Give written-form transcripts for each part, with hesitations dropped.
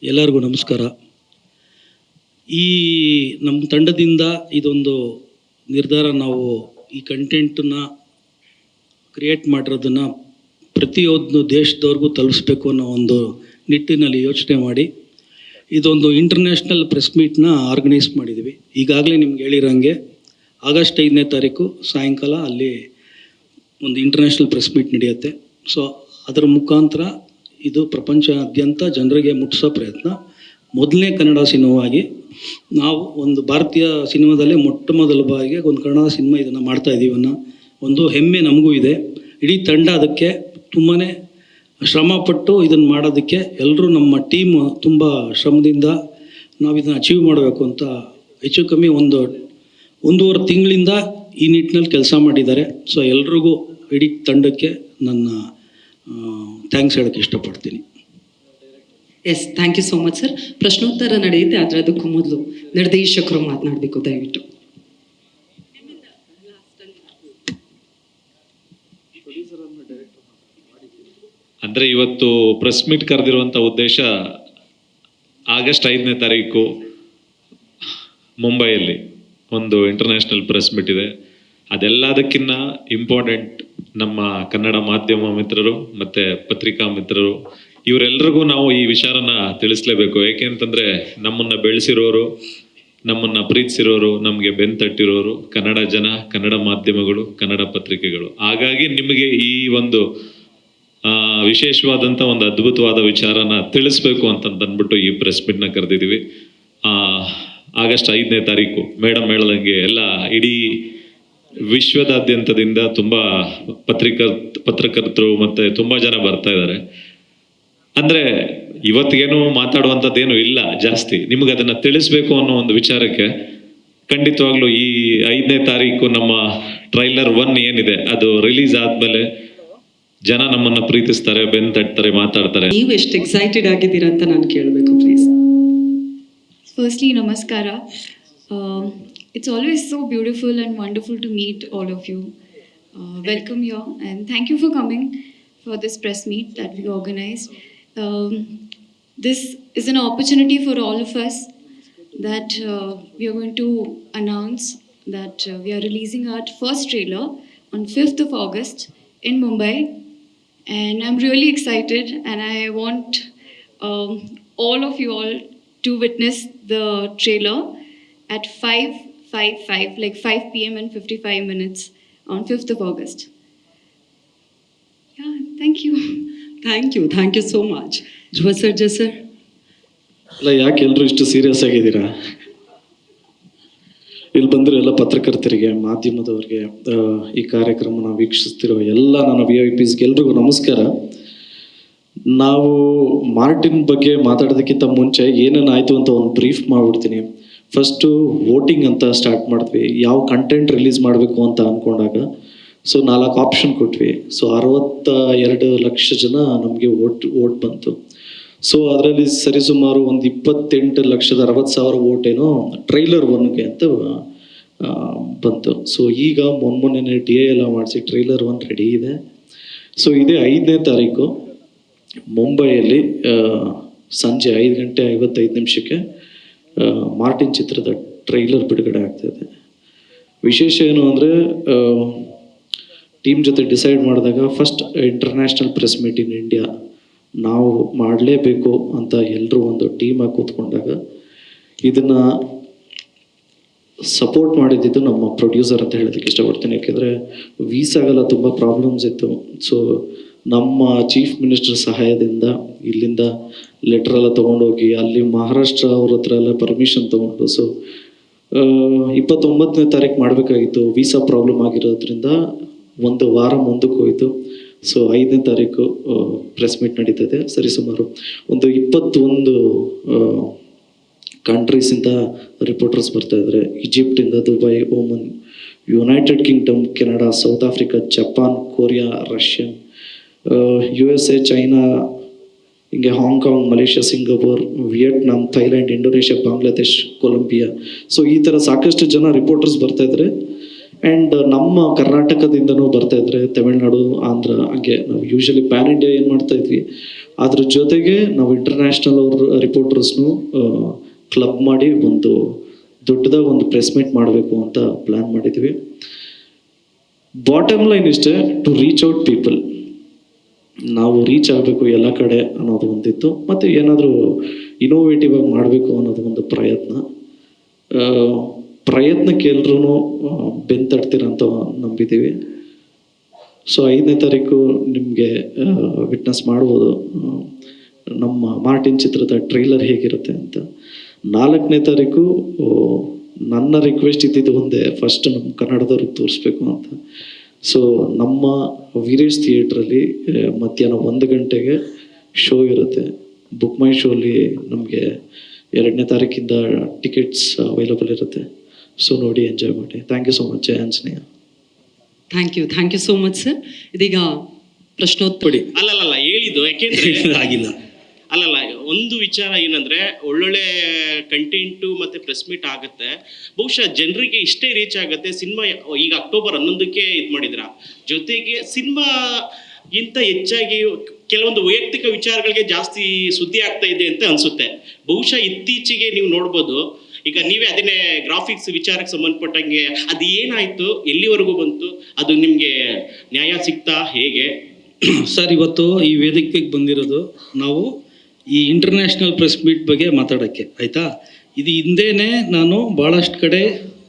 ಎಲ್ಲರಿಗೂ ನಮಸ್ಕಾರ. ಈ ನಮ್ಮ ತಂಡದಿಂದ ಇದೊಂದು ನಿರ್ಧಾರ, ನಾವು ಈ ಕಂಟೆಂಟನ್ನು ಕ್ರಿಯೇಟ್ ಮಾಡಿರೋದನ್ನು ಪ್ರತಿಯೊಂದು ದೇಶದವ್ರಿಗೂ ತಲುಪಿಸ್ಬೇಕು ಅನ್ನೋ ಒಂದು ನಿಟ್ಟಿನಲ್ಲಿ ಯೋಚನೆ ಮಾಡಿ ಇದೊಂದು ಇಂಟರ್ನ್ಯಾಷನಲ್ ಪ್ರೆಸ್ ಮೀಟ್ನ ಆರ್ಗನೈಸ್ ಮಾಡಿದ್ದೀವಿ. ಈಗಾಗಲೇ ನಿಮ್ಗೆ ಹೇಳಿರೋಂಗೆ ಆಗಸ್ಟ್ 5ನೇ ತಾರೀಕು ಸಾಯಂಕಾಲ ಅಲ್ಲಿ ಒಂದು ಇಂಟರ್ನ್ಯಾಷನಲ್ ಪ್ರೆಸ್ ಮೀಟ್ ನಡೆಯುತ್ತೆ. ಸೊ ಅದರ ಮುಖಾಂತರ ಇದು ಪ್ರಪಂಚಾದ್ಯಂತ ಜನರಿಗೆ ಮುಟ್ಟಿಸೋ ಪ್ರಯತ್ನ. ಮೊದಲನೇ ಕನ್ನಡ ಸಿನಿಮಾವಾಗಿ ನಾವು ಒಂದು ಭಾರತೀಯ ಸಿನಿಮಾದಲ್ಲೇ ಮೊಟ್ಟ ಮೊದಲ ಬಾರಿಗೆ ಒಂದು ಕನ್ನಡ ಸಿನಿಮಾ ಇದನ್ನು ಮಾಡ್ತಾಯಿದ್ದೀವಿ ಅನ್ನೋ ಒಂದು ಹೆಮ್ಮೆ ನಮಗೂ ಇದೆ. ಇಡೀ ತಂಡ ಅದಕ್ಕೆ ತುಂಬಾ ಶ್ರಮಪಟ್ಟು ಇದನ್ನು ಮಾಡೋದಕ್ಕೆ ಎಲ್ಲರೂ ನಮ್ಮ ಟೀಮ್ ತುಂಬ ಶ್ರಮದಿಂದ ನಾವು ಇದನ್ನು ಅಚೀವ್ ಮಾಡಬೇಕು ಅಂತ ಹೆಚ್ಚು ಕಮ್ಮಿ ಒಂದೂವರೆ ತಿಂಗಳಿಂದ ಈ ನಿಟ್ಟಿನಲ್ಲಿ ಕೆಲಸ ಮಾಡಿದ್ದಾರೆ. ಸೊ ಎಲ್ರಿಗೂ ಇಡೀ ತಂಡಕ್ಕೆ ನನ್ನ ಥ್ಯಾಂಕ್ಸ್ ಹೇಳೋಕ್ಕೆ ಇಷ್ಟಪಡ್ತೀನಿ. Yes, thank you so much sir. ಪ್ರಶ್ನೋತ್ತರ ನಡೆಯುತ್ತೆ, ಆದರೆ ಅದಕ್ಕೂ ಮೊದಲು ನಿರ್ದೇಶಕರು ಮಾತನಾಡಬೇಕು ದಯವಿಟ್ಟು. ಅಂದರೆ ಇವತ್ತು ಪ್ರೆಸ್ ಮೀಟ್ ಕರೆದಿರುವಂಥ ಉದ್ದೇಶ ಆಗಸ್ಟ್ 5ನೇ ತಾರೀಕು ಮುಂಬೈಯಲ್ಲಿ ಒಂದು ಇಂಟರ್ನ್ಯಾಷನಲ್ ಪ್ರೆಸ್ ಮೀಟ್ ಇದೆ. ಅದೆಲ್ಲದಕ್ಕಿಂತ ಇಂಪಾರ್ಟೆಂಟ್ ನಮ್ಮ ಕನ್ನಡ ಮಾಧ್ಯಮ ಮಿತ್ರರು ಮತ್ತು ಪತ್ರಿಕಾ ಮಿತ್ರರು ಇವರೆಲ್ಲರಿಗೂ ನಾವು ಈ ವಿಚಾರನ ತಿಳಿಸ್ಲೇಬೇಕು. ಏಕೆಂತಂದರೆ ನಮ್ಮನ್ನು ಬೆಳೆಸಿರೋರು, ನಮ್ಮನ್ನು ಪ್ರೀತಿಸಿರೋರು, ನಮಗೆ ಬೆನ್ತಟ್ಟಿರೋರು ಕನ್ನಡ ಜನ, ಕನ್ನಡ ಮಾಧ್ಯಮಗಳು, ಕನ್ನಡ ಪತ್ರಿಕೆಗಳು. ಹಾಗಾಗಿ ನಿಮಗೆ ಈ ಒಂದು ವಿಶೇಷವಾದಂಥ ಒಂದು ಅದ್ಭುತವಾದ ವಿಚಾರನ ತಿಳಿಸ್ಬೇಕು ಅಂತಂದ್ಬಿಟ್ಟು ಈ ಪ್ರೆಸ್ ಮೀಟ್ನ ಕರೆದಿದ್ದೀವಿ. ಆಗಸ್ಟ್ 5ನೇ ತಾರೀಕು ಮೇಡಮ್ ಹೇಳ್ದಂಗೆ ಎಲ್ಲ ಇಡೀ ವಿಶ್ವದಾದ್ಯಂತದಿಂದ ತುಂಬ ಪತ್ರಕರ್ತರು ಮತ್ತು ತುಂಬ ಜನ ಬರ್ತಾ ಇದ್ದಾರೆ. ಅಂದರೆ ಇವತ್ತಿಗೇನು ಮಾತಾಡುವಂಥದ್ದೇನು ಇಲ್ಲ ಜಾಸ್ತಿ, ನಿಮಗೆ ಅದನ್ನು ತಿಳಿಸ್ಬೇಕು ಅನ್ನೋ ಒಂದು ವಿಚಾರಕ್ಕೆ ಖಂಡಿತವಾಗ್ಲೂ ಈ 5ನೇ ತಾರೀಕು ನಮ್ಮ ಟ್ರೈಲರ್ 1 ಏನಿದೆ ಅದು ರಿಲೀಸ್ ಆದಮೇಲೆ ಜನ ನಮ್ಮನ್ನು ಪ್ರೀತಿಸ್ತಾರೆ, ಬೆನ್ ತಟ್ತಾರೆ, ಮಾತಾಡ್ತಾರೆ. ನೀವು ಎಷ್ಟು ಎಕ್ಸೈಟೆಡ್ ಆಗಿದ್ದೀರಾ ಅಂತ ನಾನು ಕೇಳಬೇಕು please. Firstly, Namaskara. It's always so beautiful and wonderful to meet all of you. Welcome here and thank you for coming for this press meet that we organized. This is an opportunity for all of us that we are going to announce that we are releasing our first trailer on 5th of August in Mumbai. And I'm really excited and I want all of you all to witness the trailer at 5:55, like 5 p.m. and 55 minutes on 5th of August. Yeah, thank you. Thank you so much. Dhruva Sarja sir. ಅಲ್ಲ, ಯಾಕೆ ಎಲ್ಲರೂ ಇಷ್ಟು serious ಆಗಿದ್ದೀರಾ? ಇಲ್ಲಿ ಬಂದಿರೋ ಎಲ್ಲ ಪತ್ರಕರ್ತರಿಗೆ, ಮಾಧ್ಯಮದವ್ರಿಗೆ, ಈ ಕಾರ್ಯಕ್ರಮನ ವೀಕ್ಷಿಸ್ತಿರೋ ಎಲ್ಲ ನನ್ನ VIPಸ್ಗೆ ಎಲ್ರಿಗೂ ನಮಸ್ಕಾರ. ನಾವು ಮಾರ್ಟಿನ್ ಬಗ್ಗೆ ಮಾತಾಡೋದಕ್ಕಿಂತ ಮುಂಚೆ ಏನೇನಾಯಿತು ಅಂತ ಒಂದು ಬ್ರೀಫ್ ಮಾಡಿಬಿಡ್ತೀನಿ. ಫಸ್ಟು ವೋಟಿಂಗ್ ಅಂತ ಸ್ಟಾರ್ಟ್ ಮಾಡಿದ್ವಿ. ಯಾವ ಕಂಟೆಂಟ್ ರಿಲೀಸ್ ಮಾಡಬೇಕು ಅಂತ ಅಂದ್ಕೊಂಡಾಗ 4 ಆಪ್ಷನ್ ಕೊಟ್ವಿ. 62 ಲಕ್ಷ ಜನ ನಮಗೆ ವೋಟ್ ಬಂತು. ಅದರಲ್ಲಿ ಸರಿಸುಮಾರು ಒಂದು 28,60,000 ವೋಟ್ ಏನೋ ಟ್ರೈಲರ್ 1ಗೆ ಅಂತ ಬಂತು. ಈಗ ಮೊನ್ನೆ DA ಎಲ್ಲ ಮಾಡಿಸಿ ಟ್ರೈಲರ್ 1 ರೆಡಿ ಇದೆ. ಇದೇ 5ನೇ ತಾರೀಕು ಮುಂಬೈಯಲ್ಲಿ ಸಂಜೆ 5:55 ಮಾರ್ಟಿನ್ ಚಿತ್ರದ ಟ್ರೈಲರ್ ಬಿಡುಗಡೆ ಆಗ್ತಾಯಿದೆ. ವಿಶೇಷ ಏನು ಅಂದರೆ ಟೀಮ್ ಜೊತೆ ಡಿಸೈಡ್ ಮಾಡಿದಾಗ first international press meet in India ನಾವು ಮಾಡಲೇಬೇಕು ಅಂತ ಎಲ್ಲರೂ ಒಂದು ಟೀಮಾಗಿ ಕೂತ್ಕೊಂಡಾಗ ಇದನ್ನು ಸಪೋರ್ಟ್ ಮಾಡಿದ್ದು ನಮ್ಮ ಪ್ರೊಡ್ಯೂಸರ್ ಅಂತ ಹೇಳೋದಕ್ಕೆ ಇಷ್ಟಪಡ್ತೀನಿ. ಯಾಕೆಂದರೆ ವೀಸಾಗೆಲ್ಲ ತುಂಬ ಪ್ರಾಬ್ಲಮ್ಸ್ ಇತ್ತು. ನಮ್ಮ ಚೀಫ್ ಮಿನಿಸ್ಟರ್ ಸಹಾಯದಿಂದ ಇಲ್ಲಿಂದ ಲೆಟರ್ ಎಲ್ಲ ತೊಗೊಂಡೋಗಿ ಅಲ್ಲಿ ಮಹಾರಾಷ್ಟ್ರ ಅವ್ರ ಹತ್ರ ಎಲ್ಲ ಪರ್ಮಿಷನ್ ತೊಗೊಂಡು 29ನೇ ತಾರೀಕು ಮಾಡಬೇಕಾಗಿತ್ತು. ವೀಸಾ ಪ್ರಾಬ್ಲಮ್ ಆಗಿರೋದ್ರಿಂದ ಒಂದು ವಾರ ಮುಂದಕ್ಕೆ ಹೋಯಿತು. 5ನೇ ತಾರೀಕು ಪ್ರೆಸ್ ಮೀಟ್ ನಡೀತದೆ. ಸರಿಸುಮಾರು ಒಂದು 21 ಕಂಟ್ರೀಸಿಂದ ರಿಪೋರ್ಟರ್ಸ್ ಬರ್ತಾಯಿದ್ದಾರೆ. ಈಜಿಪ್ಟಿಂದ, Dubai, Oman, United Kingdom, Canada, South Africa, Japan, Korea, Russian, USA, China, ಹಿಂಗೆ Hong Kong, Malaysia, Singapore, Vietnam, Thailand, Indonesia, Bangladesh, Colombia. ಈ ಥರ ಸಾಕಷ್ಟು ಜನ ರಿಪೋರ್ಟರ್ಸ್ ಬರ್ತಾಯಿದ್ದಾರೆ. ಆ್ಯಂಡ್ ನಮ್ಮ ಕರ್ನಾಟಕದಿಂದನೂ ಬರ್ತಾ ಇದ್ರೆ ತಮಿಳ್ನಾಡು, ಆಂಧ್ರ, ಹಂಗೆ ನಾವು ಯೂಶಲಿ ಪ್ಯಾನ್ ಇಂಡಿಯಾ ಏನು ಮಾಡ್ತಾ ಇದ್ವಿ, ಅದ್ರ ಜೊತೆಗೆ ನಾವು ಇಂಟರ್ನ್ಯಾಷನಲ್ ರಿಪೋರ್ಟರ್ಸ್ನು ಕ್ಲಬ್ ಮಾಡಿ ಒಂದು ದೊಡ್ಡದಾಗಿ ಒಂದು ಪ್ರೆಸ್ ಮೀಟ್ ಮಾಡಬೇಕು ಅಂತ ಪ್ಲ್ಯಾನ್ ಮಾಡಿದ್ವಿ. ಬಾಟಮ್ ಲೈನ್ ಇಷ್ಟೇ, ಟು ರೀಚ್ ಔಟ್ ಪೀಪಲ್. ನಾವು ರೀಚ್ ಆಗಬೇಕು ಎಲ್ಲ ಕಡೆ ಅನ್ನೋದು ಒಂದಿತ್ತು, ಮತ್ತು ಏನಾದರೂ ಇನೋವೇಟಿವ್ ಆಗಿ ಮಾಡಬೇಕು ಅನ್ನೋದು ಒಂದು ಪ್ರಯತ್ನಕ್ಕೆ ಎಲ್ರೂ ಬೆಂತಡ್ತೀರಂತ ನಂಬಿದ್ದೀವಿ. ಸೊ 5ನೇ ತಾರೀಕು ನಿಮಗೆ ವಿಟ್ನೆಸ್ ಮಾಡ್ಬೋದು ನಮ್ಮ ಮಾರ್ಟಿನ್ ಚಿತ್ರದ ಟ್ರೈಲರ್ ಹೇಗಿರುತ್ತೆ ಅಂತ. 4ನೇ ತಾರೀಕು ನನ್ನ ರಿಕ್ವೆಸ್ಟ್ ಇದ್ದಿದ್ದು ಒಂದೇ, ಫಸ್ಟ್ ನಮ್ಮ ಕನ್ನಡದವ್ರಿಗೆ ತೋರಿಸ್ಬೇಕು ಅಂತ. ಸೊ ನಮ್ಮ ವೀರೇಶ್ ಥಿಯೇಟ್ರಲ್ಲಿ ಮಧ್ಯಾಹ್ನ 1 ಗಂಟೆಗೆ ಶೋ ಇರುತ್ತೆ. ಬುಕ್ ಮೈ ಶೋಲಿ ನಮಗೆ 2ನೇ ತಾರೀಕಿಂದ ಟಿಕೆಟ್ಸ್ ಅವೈಲಬಲ್ ಇರುತ್ತೆ. ಸೊ ನೋಡಿ, ಎಂಜಾಯ್ ಮಾಡಿ. Thank you so much. ಜಯ Anjaneya. Thank you so much sir. ಇದೀಗ ಪ್ರಶ್ನೋತ್ತರ. ಅಲ್ಲಲ್ಲ ಹೇಳಿದ್ದು ಯಾಕೆಂದ್ರೆ ಆಗಿಲ್ಲ. ಅಲ್ಲಲ್ಲ, ಒಂದು ವಿಚಾರ ಏನಂದ್ರೆ ಒಳ್ಳೊಳ್ಳೆ ಕಂಟೆಂಟು ಮತ್ತೆ ಪ್ರೆಸ್ ಮೀಟ್ ಆಗುತ್ತೆ, ಬಹುಶಃ ಜನರಿಗೆ ಇಷ್ಟೇ ರೀಚ್ ಆಗುತ್ತೆ. ಸಿನಿಮಾ ಈಗ ಅಕ್ಟೋಬರ್ 11ಕ್ಕೆ ಇದು ಮಾಡಿದ್ರ, ಜೊತೆಗೆ ಸಿನಿಮಾಗಿಂತ ಹೆಚ್ಚಾಗಿ ಕೆಲವೊಂದು ವೈಯಕ್ತಿಕ ವಿಚಾರಗಳಿಗೆ ಜಾಸ್ತಿ ಸುದ್ದಿ ಆಗ್ತಾ ಇದೆ ಅಂತ ಅನ್ಸುತ್ತೆ. ಬಹುಶಃ ಇತ್ತೀಚೆಗೆ ನೀವು ನೋಡ್ಬೋದು, ಈಗ ನೀವೇ ಅದನ್ನೇ ಗ್ರಾಫಿಕ್ಸ್ ವಿಚಾರಕ್ಕೆ ಸಂಬಂಧಪಟ್ಟಂಗೆ ಅದು ಏನಾಯ್ತು, ಎಲ್ಲಿವರೆಗೂ ಬಂತು, ಅದು ನಿಮಗೆ ನ್ಯಾಯ ಸಿಗ್ತಾ ಹೇಗೆ? ಸರ್, ಇವತ್ತು ಈ ವೇದಿಕೆಗೆ ಬಂದಿರೋದು ನಾವು ಈ ಇಂಟರ್ನ್ಯಾಷನಲ್ ಪ್ರೆಸ್ ಮೀಟ್ ಬಗ್ಗೆ ಮಾತಾಡೋಕ್ಕೆ, ಆಯಿತಾ? ಇದು ಹಿಂದೆನೇ ನಾನು ಭಾಳಷ್ಟು ಕಡೆ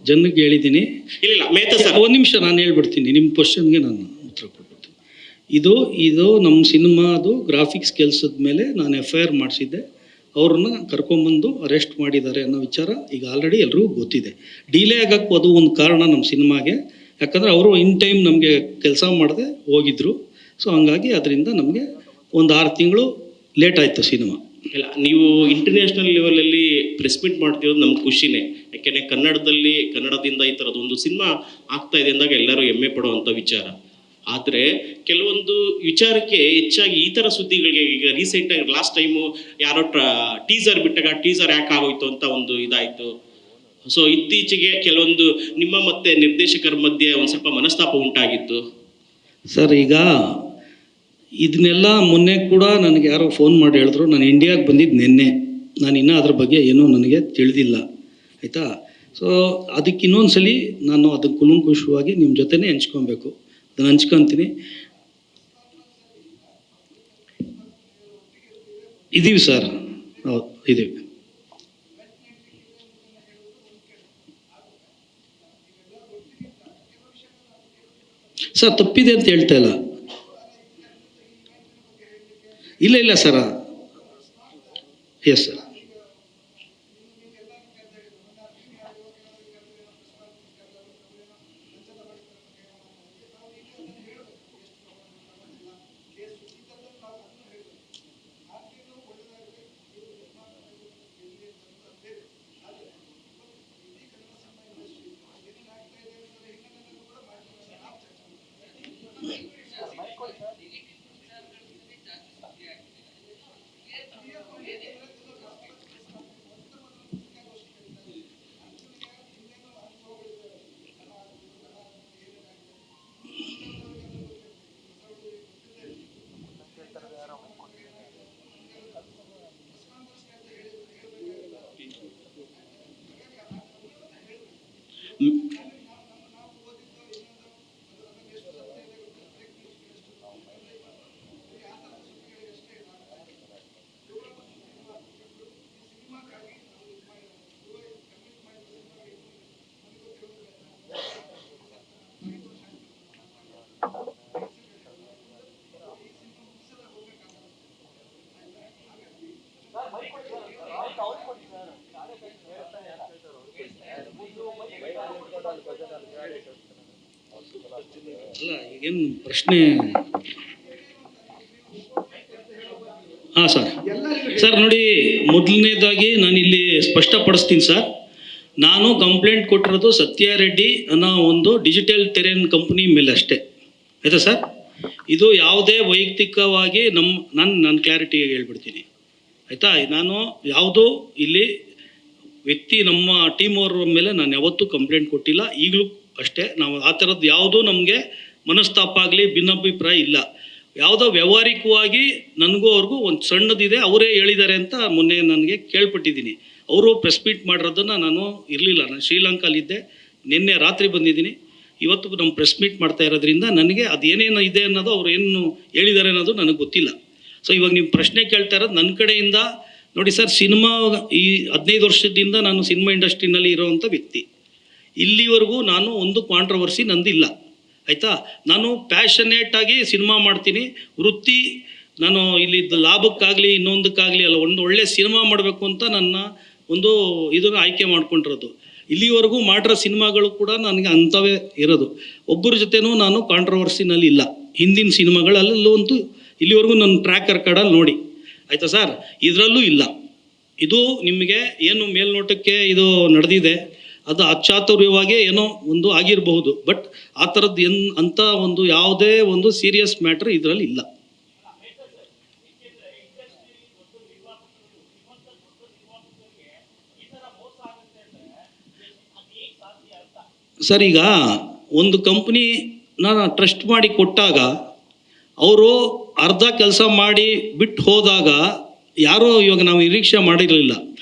ಜನಕ್ಕೆ ಹೇಳಿದ್ದೀನಿ. ಇಲ್ಲ ಮೇತ ಸರ್, ಒಂದು ನಿಮಿಷ ನಾನು ಹೇಳ್ಬಿಡ್ತೀನಿ, ನಿಮ್ಮ ಕ್ವಶನ್ಗೆ ನಾನು ಉತ್ತರ ಕೊಟ್ಬಿಡ್ತೀನಿ. ಇದು ನಮ್ಮ ಸಿನಿಮಾದು ಗ್ರಾಫಿಕ್ಸ್ ಕೆಲಸದ ಮೇಲೆ ನಾನು FIR ಮಾಡಿಸಿದ್ದೆ. ಅವ್ರನ್ನ ಕರ್ಕೊಂಬಂದು ಅರೆಸ್ಟ್ ಮಾಡಿದ್ದಾರೆ ಅನ್ನೋ ವಿಚಾರ ಈಗ ಆಲ್ರೆಡಿ ಎಲ್ರಿಗೂ ಗೊತ್ತಿದೆ. ಡಿಲೇ ಆಗಕ್ಕೆ ಅದು ಒಂದು ಕಾರಣ ನಮ್ಮ ಸಿನಿಮಾಗೆ, ಯಾಕಂದರೆ ಅವರು ಇನ್ ಟೈಮ್ ನಮಗೆ ಕೆಲಸ ಮಾಡದೆ ಹೋಗಿದ್ರು. ಸೊ ಹಂಗಾಗಿ ಅದರಿಂದ ನಮಗೆ ಒಂದು 6 ತಿಂಗಳು ಲೇಟ್ ಆಯಿತು ಸಿನಿಮಾ. ಇಲ್ಲ, ನೀವು ಇಂಟರ್ನ್ಯಾಷನಲ್ ಲೆವೆಲಲ್ಲಿ ಪ್ರೆಸ್ ಮೀಟ್ ಮಾಡ್ತಿರೋದು ನಮ್ಗೆ ಖುಷಿನೇ. ಯಾಕೆಂದರೆ ಕನ್ನಡದಿಂದ ಈ ಥರದ್ದು ಒಂದು ಸಿನಿಮಾ ಆಗ್ತಾ ಇದೆ ಅಂದಾಗ ಎಲ್ಲರೂ ಹೆಮ್ಮೆ ಪಡುವಂಥ ವಿಚಾರ. ಆದರೆ ಕೆಲವೊಂದು ವಿಚಾರಕ್ಕೆ ಹೆಚ್ಚಾಗಿ ಈ ಥರ ಸುದ್ದಿಗಳಿಗೆ, ಈಗ ರೀಸೆಂಟಾಗಿ ಲಾಸ್ಟ್ ಟೈಮು ಯಾರೋ ಟೀಸರ್ ಬಿಟ್ಟಾಗ ಟೀಸರ್ ಯಾಕೆ ಆಗೋಯ್ತು ಅಂತ ಒಂದು ಇದಾಯಿತು. ಸೊ ಇತ್ತೀಚೆಗೆ ಕೆಲವೊಂದು ನಿಮ್ಮ ಮತ್ತು ನಿರ್ದೇಶಕರ ಮಧ್ಯೆ ಒಂದು ಸ್ವಲ್ಪ ಮನಸ್ತಾಪ ಉಂಟಾಗಿತ್ತು. ಸರ್, ಈಗ ಇದನ್ನೆಲ್ಲ ಮೊನ್ನೆ ಕೂಡ ನನಗೆ ಯಾರೋ ಫೋನ್ ಮಾಡಿ ಹೇಳಿದ್ರು, ನಾನು ಇಂಡಿಯಾಗೆ ಬಂದಿದ್ದು ನಿನ್ನೆ, ನಾನು ಇನ್ನೂ ಅದ್ರ ಬಗ್ಗೆ ಏನೂ ನನಗೆ ತಿಳಿದಿಲ್ಲ, ಆಯಿತಾ? ಸೊ ಅದಕ್ಕೆ ಇನ್ನೊಂದು ಸಲ ನಾನು ಅದನ್ನು ಕುಲಂಕುಷವಾಗಿ ನಿಮ್ಮ ಜೊತೆನೇ ಹಂಚ್ಕೊಬೇಕು, ಅದನ್ನು ಹಂಚ್ಕೊತೀನಿ. ಇದ್ದೀವಿ ಸರ್, ಹೌದು ಇದ್ದೀವಿ. ಸರ್, ತಪ್ಪಿದೆ ಅಂತ ಹೇಳ್ತಾ ಇಲ್ಲ ಸರ. Yes sir. ಅಲ್ಲ, ಈಗೇನು ಪ್ರಶ್ನೆ? ಹಾಂ ಸರ್ ನೋಡಿ, ಮೊದಲನೇದಾಗಿ ನಾನಿಲ್ಲಿ ಸ್ಪಷ್ಟಪಡಿಸ್ತೀನಿ ಸರ್. ನಾನು ಕಂಪ್ಲೇಂಟ್ ಕೊಟ್ಟಿರೋದು ಸತ್ಯ ರೆಡ್ಡಿ ಅನ್ನೋ ಒಂದು ಡಿಜಿಟಲ್ ಟೆರೆನ್ ಕಂಪ್ನಿ ಮೇಲೆ ಅಷ್ಟೇ, ಆಯಿತಾ ಸರ್? ಇದು ಯಾವುದೇ ವೈಯಕ್ತಿಕವಾಗಿ ನಾನು ಕ್ಲಾರಿಟಿಗೆ ಹೇಳ್ಬಿಡ್ತೀನಿ, ಆಯಿತಾ? ನಾನು ಯಾವುದೋ ಇಲ್ಲಿ ವ್ಯಕ್ತಿ ನಮ್ಮ ಟೀಮ್ ಅವ್ರ ಮೇಲೆ ನಾನು ಯಾವತ್ತೂ ಕಂಪ್ಲೇಂಟ್ ಕೊಟ್ಟಿಲ್ಲ, ಈಗಲೂ ಅಷ್ಟೇ. ನಾವು ಆ ಥರದ್ದು ಯಾವುದೂ ನಮಗೆ ಮನಸ್ತಾಪ ಆಗಲಿ ಭಿನ್ನಾಭಿಪ್ರಾಯ ಇಲ್ಲ. ಯಾವುದೋ ವ್ಯಾವಹಾರಿಕವಾಗಿ ನನಗೂ ಅವ್ರಿಗೂ ಒಂದು ಸಣ್ಣದಿದೆ, ಅವರೇ ಹೇಳಿದ್ದಾರೆ ಅಂತ ಮೊನ್ನೆ ನನಗೆ ಕೇಳ್ಪಟ್ಟಿದ್ದೀನಿ. ಅವರು ಪ್ರೆಸ್ ಮೀಟ್ ಮಾಡಿರೋದನ್ನು ನಾನು ಇರಲಿಲ್ಲ, ನಾನು ಶ್ರೀಲಂಕಾಲಿದ್ದೆ, ನಿನ್ನೆ ರಾತ್ರಿ ಬಂದಿದ್ದೀನಿ. ಇವತ್ತು ನಮ್ಮ ಪ್ರೆಸ್ ಮೀಟ್ ಮಾಡ್ತಾ ಇರೋದ್ರಿಂದ ನನಗೆ ಅದು ಏನೇನು ಇದೆ ಅನ್ನೋದು ಅವ್ರು ಏನು ಹೇಳಿದ್ದಾರೆ ಅನ್ನೋದು ನನಗೆ ಗೊತ್ತಿಲ್ಲ. ಸೊ ಇವಾಗ ನೀವು ಪ್ರಶ್ನೆ ಕೇಳ್ತಾ ಇರೋದು ನನ್ನ ಕಡೆಯಿಂದ. ನೋಡಿ ಸರ್, ಸಿನಿಮಾ ಈ 15 ವರ್ಷದಿಂದ ನಾನು ಸಿನಿಮಾ ಇಂಡಸ್ಟ್ರಿನಲ್ಲಿ ಇರೋವಂಥ ವ್ಯಕ್ತಿ. ಇಲ್ಲಿವರೆಗೂ ನಾನು ಒಂದು ಕಾಂಟ್ರವರ್ಸಿ ನಂದಿಲ್ಲ, ಆಯಿತಾ. ನಾನು ಪ್ಯಾಷನೇಟಾಗಿ ಸಿನಿಮಾ ಮಾಡ್ತೀನಿ. ವೃತ್ತಿ ನಾನು ಇಲ್ಲಿ ಲಾಭಕ್ಕಾಗಲಿ ಇನ್ನೊಂದಕ್ಕಾಗಲಿ ಅಲ್ಲ, ಒಂದು ಒಳ್ಳೆ ಸಿನಿಮಾ ಮಾಡಬೇಕು ಅಂತ ನನ್ನ ಒಂದು ಇದನ್ನು ಆಯ್ಕೆ ಮಾಡ್ಕೊಂಡಿರೋದು. ಇಲ್ಲಿವರೆಗೂ ಮಾಡಿರೋ ಸಿನಿಮಾಗಳು ಕೂಡ ನನಗೆ ಅಂಥವೇ ಇರೋದು. ಒಬ್ಬರ ಜೊತೆನೂ ನಾನು ಕಾಂಟ್ರವರ್ಸಿನಲ್ಲಿ ಇಲ್ಲ. ಹಿಂದಿನ ಸಿನಿಮಾಗಳಲ್ಲೂ ಅಂತೂ ಇಲ್ಲಿವರೆಗೂ ನನ್ನ ಟ್ರ್ಯಾಕ್ ರೆಕಾರ್ಡಲ್ಲಿ ನೋಡಿ, ಆಯಿತಾ ಸರ್, ಇದರಲ್ಲೂ ಇಲ್ಲ. ಇದು ನಿಮಗೆ ಏನು ಮೇಲ್ನೋಟಕ್ಕೆ ಇದು ನಡೆದಿದೆ, ಅದು ಅಚಾತುರ್ಯವಾಗಿ ಏನೋ ಒಂದು ಆಗಿರಬಹುದು, ಬಟ್ ಆ ಥರದ್ದು ಅಂಥ ಒಂದು ಯಾವುದೇ ಒಂದು ಸೀರಿಯಸ್ ಮ್ಯಾಟ್ರ್ ಇದರಲ್ಲಿ ಇಲ್ಲ. ಸರ್, ಈಗ ಒಂದು ಕಂಪ್ನಿ ನಾನು ಟ್ರಸ್ಟ್ ಮಾಡಿ ಕೊಟ್ಟಾಗ ಅವರು ಅರ್ಧ ಕೆಲಸ ಮಾಡಿ ಬಿಟ್ಟು ಹೋದಾಗ ಯಾರೂ ಇವಾಗ ನಾವು ನಿರೀಕ್ಷೆ ಮಾಡಿರಲಿಲ್ಲ,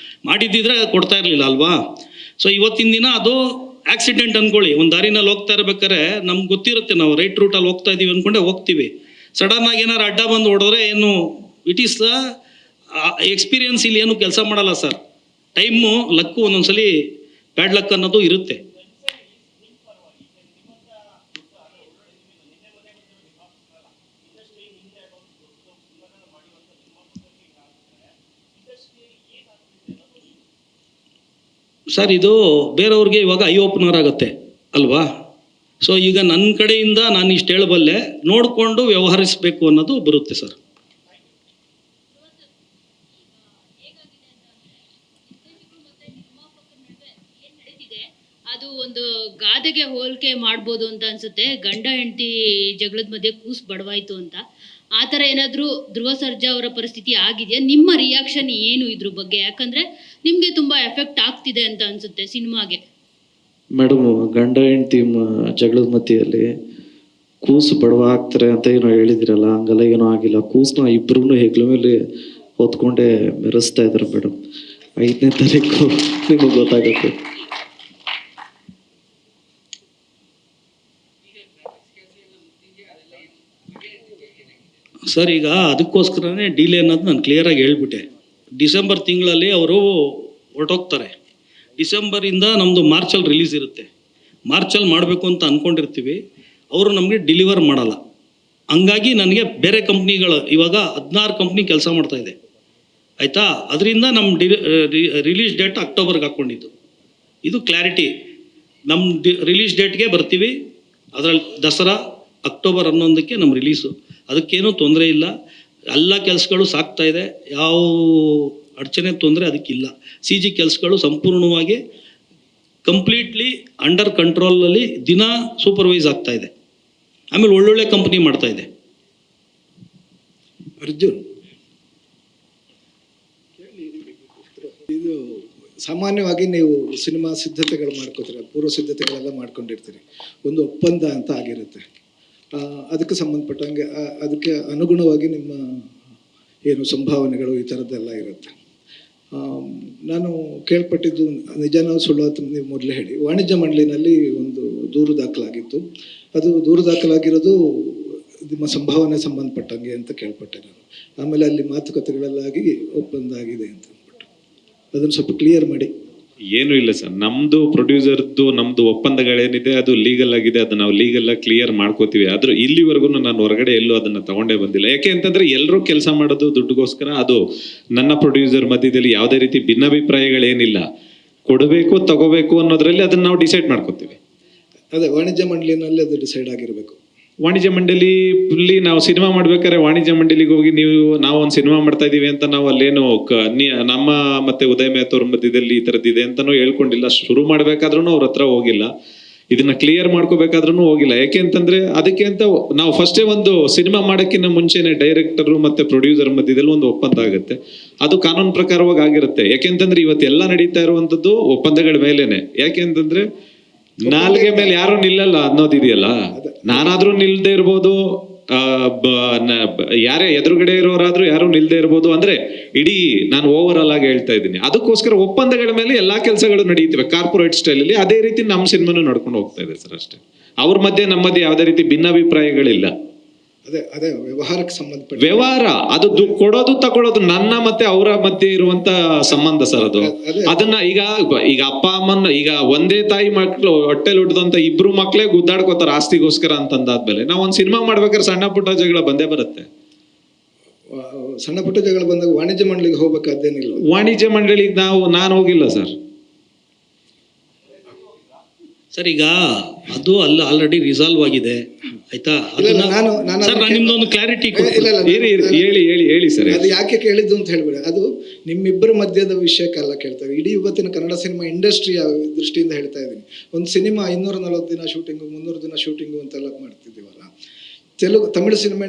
ಮಾಡಿದ್ದಿದ್ರೆ ಕೊಡ್ತಾ ಇರಲಿಲ್ಲ ಅಲ್ವಾ. ಸೊ ಇವತ್ತಿನ ದಿನ ಅದು ಆಕ್ಸಿಡೆಂಟ್ ಅಂದ್ಕೊಳ್ಳಿ. ಒಂದು ದಾರಿನಲ್ಲಿ ಹೋಗ್ತಾ ಇರ್ಬೇಕಾದ್ರೆ ನಮ್ಗೆ ಗೊತ್ತಿರುತ್ತೆ ನಾವು ರೈಟ್ ರೂಟಲ್ಲಿ ಹೋಗ್ತಾ ಇದ್ದೀವಿ ಅಂದ್ಕೊಂಡೆ ಹೋಗ್ತೀವಿ. ಸಡನ್ನಾಗಿ ಏನಾರು ಅಡ್ಡ ಬಂದು ಹೊಡೆದ್ರೆ ಏನು ಇಟ್ ಈಸ್ ದ ಎಕ್ಸ್ಪೀರಿಯನ್ಸ್. ಇಲ್ಲಿ ಏನು ಕೆಲಸ ಮಾಡಲ್ಲ ಸರ್. ಟೈಮು ಲಕ್ಕು ಒಂದೊಂದ್ಸಲಿ ಬ್ಯಾಡ್ ಲಕ್ ಅನ್ನೋದು ಇರುತ್ತೆ. ಸರ್, ಇದು ಬೇರೆಯವ್ರಿಗೆ ಇವಾಗ ಐ ಓಪನರ್ ಆಗುತ್ತೆ ಅಲ್ವಾ. ಸೊ ಈಗ ನನ್ನ ಕಡೆಯಿಂದ ನಾನು ಇಷ್ಟು ಹೇಳಬಲ್ಲೆ, ನೋಡಿಕೊಂಡು ವ್ಯವಹರಿಸಬೇಕು ಅನ್ನೋದು ಬರುತ್ತೆ ಸರ್. ಅದು ಒಂದು ಗಾದೆಗೆ ಹೋಲಿಕೆ ಮಾಡ್ಬೋದು ಅಂತ ಅನ್ಸುತ್ತೆ. ಗಂಡ ಹೆಂಡತಿ ಜಗಳದ ಮಧ್ಯೆ ಕೂಸು ಬಡವಾಯ್ತು ಅಂತ. ಆ ಥರ ಏನಾದರೂ ಧ್ರುವ ಸರ್ಜಾ ಅವರ ಪರಿಸ್ಥಿತಿ ಆಗಿದೆಯಾ? ನಿಮ್ಮ ರಿಯಾಕ್ಷನ್ ಏನು ಇದ್ರ ಬಗ್ಗೆ? ಯಾಕಂದರೆ ನಿಮಗೆ ತುಂಬ ಎಫೆಕ್ಟ್ ಆಗ್ತಿದೆ ಅಂತ ಅನ್ಸುತ್ತೆ ಸಿನಿಮಾಗೆ. ಮೇಡಮ್, ಗಂಡ ಹೆಂಡತಿ ಜಗಳದ ಮಧ್ಯೆಯಲ್ಲಿ ಕೂಸು ಬಡವ ಆಗ್ತಾರೆ ಅಂತ ಏನೋ ಹೇಳಿದಿರಲ್ಲ, ಹಂಗೆಲ್ಲ ಏನೋ ಆಗಿಲ್ಲ. ಕೂಸನ್ನ ಇಬ್ಬರೂ ಹೆಗ್ಲ ಮೇಲೆ ಹೊತ್ಕೊಂಡೇ ಮೆರೆಸ್ತಾ ಇದ್ದಾರೆ ಮೇಡಮ್. 5ನೇ ತಾರೀಕು ನಿಮಗೆ ಗೊತ್ತಾಗುತ್ತೆ. ಸರ್, ಈಗ ಅದಕ್ಕೋಸ್ಕರನೇ ಡಿಲೇ ಅನ್ನೋದು ನಾನು ಕ್ಲಿಯರಾಗಿ ಹೇಳ್ಬಿಟ್ಟೆ. ಡಿಸೆಂಬರ್ ತಿಂಗಳಲ್ಲಿ ಅವರು ಹೊರಟೋಗ್ತಾರೆ. ಡಿಸೆಂಬರಿಂದ ನಮ್ಮದು ಮಾರ್ಚಲ್ಲಿ ರಿಲೀಸ್ ಇರುತ್ತೆ. ಮಾರ್ಚಲ್ಲಿ ಮಾಡಬೇಕು ಅಂತ ಅಂದ್ಕೊಂಡಿರ್ತೀವಿ, ಅವರು ನಮಗೆ ಡೆಲಿವರ್ ಮಾಡಲ್ಲ. ಹಂಗಾಗಿ ನನಗೆ ಬೇರೆ ಕಂಪ್ನಿಗಳು ಇವಾಗ 16 ಕಂಪ್ನಿ ಕೆಲಸ ಮಾಡ್ತಾಯಿದೆ, ಆಯಿತಾ. ಅದರಿಂದ ನಮ್ಮ ರಿಲೀಸ್ ಡೇಟ್ ಅಕ್ಟೋಬರ್ಗೆ ಹಾಕ್ಕೊಂಡಿದ್ದು. ಇದು ಕ್ಲಾರಿಟಿ. ನಮ್ಮ ರಿಲೀಸ್ ಡೇಟ್ಗೆ ಬರ್ತೀವಿ. ಅದರಲ್ಲಿ ದಸರಾ ಅಕ್ಟೋಬರ್ 11ಕ್ಕೆ ನಮ್ಮ ರಿಲೀಸು. ಅದಕ್ಕೇನೂ ತೊಂದರೆ ಇಲ್ಲ. ಎಲ್ಲ ಕೆಲಸಗಳು ಸಾಗ್ತಾಯಿದೆ, ಯಾವ ಅಡಚಣೆ ತೊಂದರೆ ಅದಕ್ಕಿಲ್ಲ. CG ಕೆಲಸಗಳು ಸಂಪೂರ್ಣವಾಗಿ ಕಂಪ್ಲೀಟ್ಲಿ ಅಂಡರ್ ಕಂಟ್ರೋಲಲ್ಲಿ ದಿನ ಸೂಪರ್ವೈಸ್ ಆಗ್ತಾಯಿದೆ. ಆಮೇಲೆ ಒಳ್ಳೊಳ್ಳೆ ಕಂಪ್ನಿ ಮಾಡ್ತಾಯಿದೆ. ಅರ್ಜುನ್, ಇದು ಸಾಮಾನ್ಯವಾಗಿ ನೀವು ಸಿನಿಮಾ ಸಿದ್ಧತೆಗಳು ಮಾಡ್ಕೋತೀರ, ಪೂರ್ವ ಸಿದ್ಧತೆಗಳೆಲ್ಲ ಮಾಡ್ಕೊಂಡಿರ್ತೀರಿ. ಒಂದು ಒಪ್ಪಂದ ಅಂತ ಆಗಿರುತ್ತೆ. ಅದಕ್ಕೆ ಸಂಬಂಧಪಟ್ಟಂಗೆ ಅದಕ್ಕೆ ಅನುಗುಣವಾಗಿ ನಿಮ್ಮ ಏನು ಸಂಭಾವನೆಗಳು ಈ ಥರದ್ದೆಲ್ಲ ಇರುತ್ತೆ. ನಾನು ಕೇಳ್ಪಟ್ಟಿದ್ದು ನಿಜನೋ ಸುಳ್ಳು ಅಂತ ನೀವು ಮೊದಲೇ ಹೇಳಿ. ವಾಣಿಜ್ಯ ಮಂಡಳಿನಲ್ಲಿ ಒಂದು ದೂರು ದಾಖಲಾಗಿತ್ತು. ಅದು ದೂರು ದಾಖಲಾಗಿರೋದು ನಿಮ್ಮ ಸಂಭಾವನೆ ಸಂಬಂಧಪಟ್ಟಂಗೆ ಅಂತ ಕೇಳ್ಪಟ್ಟೆ ನಾನು. ಆಮೇಲೆ ಅಲ್ಲಿ ಮಾತುಕತೆಗಳೆಲ್ಲಾಗಿ ಒಪ್ಪಂದ ಆಗಿದೆ ಅಂತ ಅಂದ್ಬಿಟ್ಟು ಅದನ್ನು ಸ್ವಲ್ಪ ಕ್ಲಿಯರ್ ಮಾಡಿ. ಏನು ಇಲ್ಲ ಸರ್, ನಮ್ದು ಪ್ರೊಡ್ಯೂಸರ್ದು ನಮ್ದು ಒಪ್ಪಂದಗಳೇನಿದೆ ಅದು ಲೀಗಲ್ ಆಗಿದೆ. ಅದನ್ನ ನಾವು ಲೀಗಲ್ ಆಗಿ ಕ್ಲಿಯರ್ ಮಾಡ್ಕೋತೀವಿ. ಆದ್ರೂ ಇಲ್ಲಿವರೆಗೂ ನಾನು ಹೊರಗಡೆ ಎಲ್ಲೂ ಅದನ್ನ ತಗೊಂಡೇ ಬಂದಿಲ್ಲ. ಯಾಕೆ ಅಂತಂದ್ರೆ ಎಲ್ಲರೂ ಕೆಲಸ ಮಾಡೋದು ದುಡ್ಡುಗೋಸ್ಕರ. ಅದು ನನ್ನ ಪ್ರೊಡ್ಯೂಸರ್ ಮಧ್ಯದಲ್ಲಿ ಯಾವುದೇ ರೀತಿ ಭಿನ್ನಾಭಿಪ್ರಾಯಗಳೇನಿಲ್ಲ. ಕೊಡಬೇಕು ತಗೋಬೇಕು ಅನ್ನೋದ್ರಲ್ಲಿ ಅದನ್ನ ನಾವು ಡಿಸೈಡ್ ಮಾಡ್ಕೋತೀವಿ. ಅದೇ ವಾಣಿಜ್ಯ ಮಂಡಳಿನಲ್ಲಿ ಅದು ಡಿಸೈಡ್ ಆಗಿರಬೇಕು. ವಾಣಿಜ್ಯ ಮಂಡಳಿಲಿ ನಾವು ಸಿನಿಮಾ ಮಾಡ್ಬೇಕಾದ್ರೆ ವಾಣಿಜ್ಯ ಮಂಡಳಿಗೆ ಹೋಗಿ ನಾವು ಒಂದು ಸಿನಿಮಾ ಮಾಡ್ತಾ ಇದೀವಿ ಅಂತ ನಾವು ಅಲ್ಲೇನು ನಮ್ಮ ಮತ್ತೆ ಉದಯ ಮೇಹ್ತೋರ್ ಮಧ್ಯದಲ್ಲಿ ಈ ಥರದ್ದಿದೆ ಅಂತಾನೂ ಹೇಳ್ಕೊಂಡಿಲ್ಲ. ಶುರು ಮಾಡ್ಬೇಕಾದ್ರೂ ಅವ್ರ ಹತ್ರ ಹೋಗಿಲ್ಲ. ಇದನ್ನ ಕ್ಲಿಯರ್ ಮಾಡ್ಕೋಬೇಕಾದ್ರೂ ಹೋಗಿಲ್ಲ. ಯಾಕೆ ಅಂತಂದ್ರೆ ಅದಕ್ಕೆ ಅಂತ ನಾವು ಫಸ್ಟೇ ಒಂದು ಸಿನಿಮಾ ಮಾಡೋಕ್ಕಿಂತ ಮುಂಚೆನೆ ಡೈರೆಕ್ಟರ್ ಮತ್ತೆ ಪ್ರೊಡ್ಯೂಸರ್ ಮಧ್ಯದಲ್ಲಿ ಒಂದು ಒಪ್ಪಂದ ಆಗುತ್ತೆ. ಅದು ಕಾನೂನು ಪ್ರಕಾರವಾಗಿ ಆಗಿರುತ್ತೆ. ಯಾಕೆಂತಂದ್ರೆ ಇವತ್ತೆಲ್ಲ ನಡೀತಾ ಇರುವಂತದ್ದು ಒಪ್ಪಂದಗಳ ಮೇಲೇನೆ. ಯಾಕೆ ಅಂತಂದ್ರೆ ನಾಲ್ಗೆ ಮೇಲೆ ಯಾರು ನಿಲ್ಲಲ್ಲ ಅನ್ನೋದಿದೆಯಲ್ಲ, ನಾನಾದ್ರೂ ನಿಲ್ದೇ ಇರ್ಬೋದು, ಯಾರೇ ಎದುರುಗಡೆ ಇರೋರಾದ್ರೂ ಯಾರು ನಿಲ್ದೇ ಇರ್ಬೋದು. ಅಂದ್ರೆ ಇಡೀ ನಾನು ಓವರ್ ಆಲ್ ಆಗಿ ಹೇಳ್ತಾ ಇದ್ದೀನಿ. ಅದಕ್ಕೋಸ್ಕರ ಒಪ್ಪಂದಗಳ ಮೇಲೆ ಎಲ್ಲಾ ಕೆಲಸಗಳು ನಡೀತಿವೆ ಕಾರ್ಪೊರೇಟ್ ಸ್ಟೈಲ್ ಅಲ್ಲಿ. ಅದೇ ರೀತಿ ನಮ್ಮ ಸಿನಿಮಾನು ನಡ್ಕೊಂಡು ಹೋಗ್ತಾ ಇದೆ ಸರ್ ಅಷ್ಟೇ. ಅವ್ರ ಮಧ್ಯೆ ನಮ್ಮ ಮಧ್ಯೆ ಯಾವುದೇ ರೀತಿ ಭಿನ್ನಾಭಿಪ್ರಾಯಗಳಿಲ್ಲ. ಅದೇ ವ್ಯವಹಾರಕ್ಕೆ ಸಂಬಂಧಪಟ್ಟ ವ್ಯವಹಾರ ಅದು ಕೊಡೋದು ತಗೊಳ್ಳೋದು ನನ್ನ ಮತ್ತೆ ಅವರ ಮಧ್ಯೆ ಇರುವಂತ ಸಂಬಂಧ ಸರ್ ಅದು. ಅದನ್ನ ಈಗ ಅಪ್ಪ ಅಮ್ಮನ ಈಗ ಒಂದೇ ತಾಯಿ ಮಕ್ಳು ಹೊಟ್ಟೆಲ್ ಹುಟ್ಟಿದಂತ ಇಬ್ರು ಮಕ್ಳೇ ಗುದ್ದಾಡ್ಕೋತಾರ ಆಸ್ತಿಗೋಸ್ಕರ ಅಂತಂದಾದ್ಮೇಲೆ ನಾವ್ ಒಂದ್ ಸಿನಿಮಾ ಮಾಡ್ಬೇಕಾದ್ರೆ ಸಣ್ಣ ಪುಟ್ಟ ಜಗಳ ಬಂದೇ ಬರುತ್ತೆ. ಸಣ್ಣ ಪುಟ್ಟ ಜಗಳ ಬಂದಾಗ ವಾಣಿಜ್ಯ ಮಂಡಳಿಗೆ ಹೋಗ್ಬೇಕಾದ್ದೇನಿಲ್ಲ. ವಾಣಿಜ್ಯ ಮಂಡಳಿಗೆ ನಾನು ಹೋಗಿಲ್ಲ ಸರ್. ಸರ್ ಈಗ ಅದು ಆಲ್ರೆಡಿ ರಿಸಾಲ್ವ್ ಆಗಿದೆ ಆಯ್ತಾ. ಸರ್ ನಾನು ನಿಮ್ದೊಂದು ಕ್ಲಾರಿಟಿ ಹೇಳಿ ಸರ್. ಅದು ಯಾಕೆ ಕೇಳಿದ್ದು ಅಂತ ಹೇಳ್ಬೇಡಿ, ಅದು ನಿಮ್ಮಿಬ್ಬರ ಮಧ್ಯದ ವಿಷಯಕ್ಕಲ್ಲ ಕೇಳ್ತಾರೆ. ಇಡೀ ಇವತ್ತಿನ ಕನ್ನಡ ಸಿನಿಮಾ ಇಂಡಸ್ಟ್ರಿಯ ದೃಷ್ಟಿಯಿಂದ ಹೇಳ್ತಾ ಇದ್ದೀನಿ. ಒಂದು ಸಿನಿಮಾ 240 ದಿನ ಶೂಟಿಂಗು 300 ದಿನ ಶೂಟಿಂಗು ಅಂತೆಲ್ಲ ಮಾಡ್ತಿದ್ದೀವಲ್ಲ. ತಮಿಳು ಸಿನಿಮಾ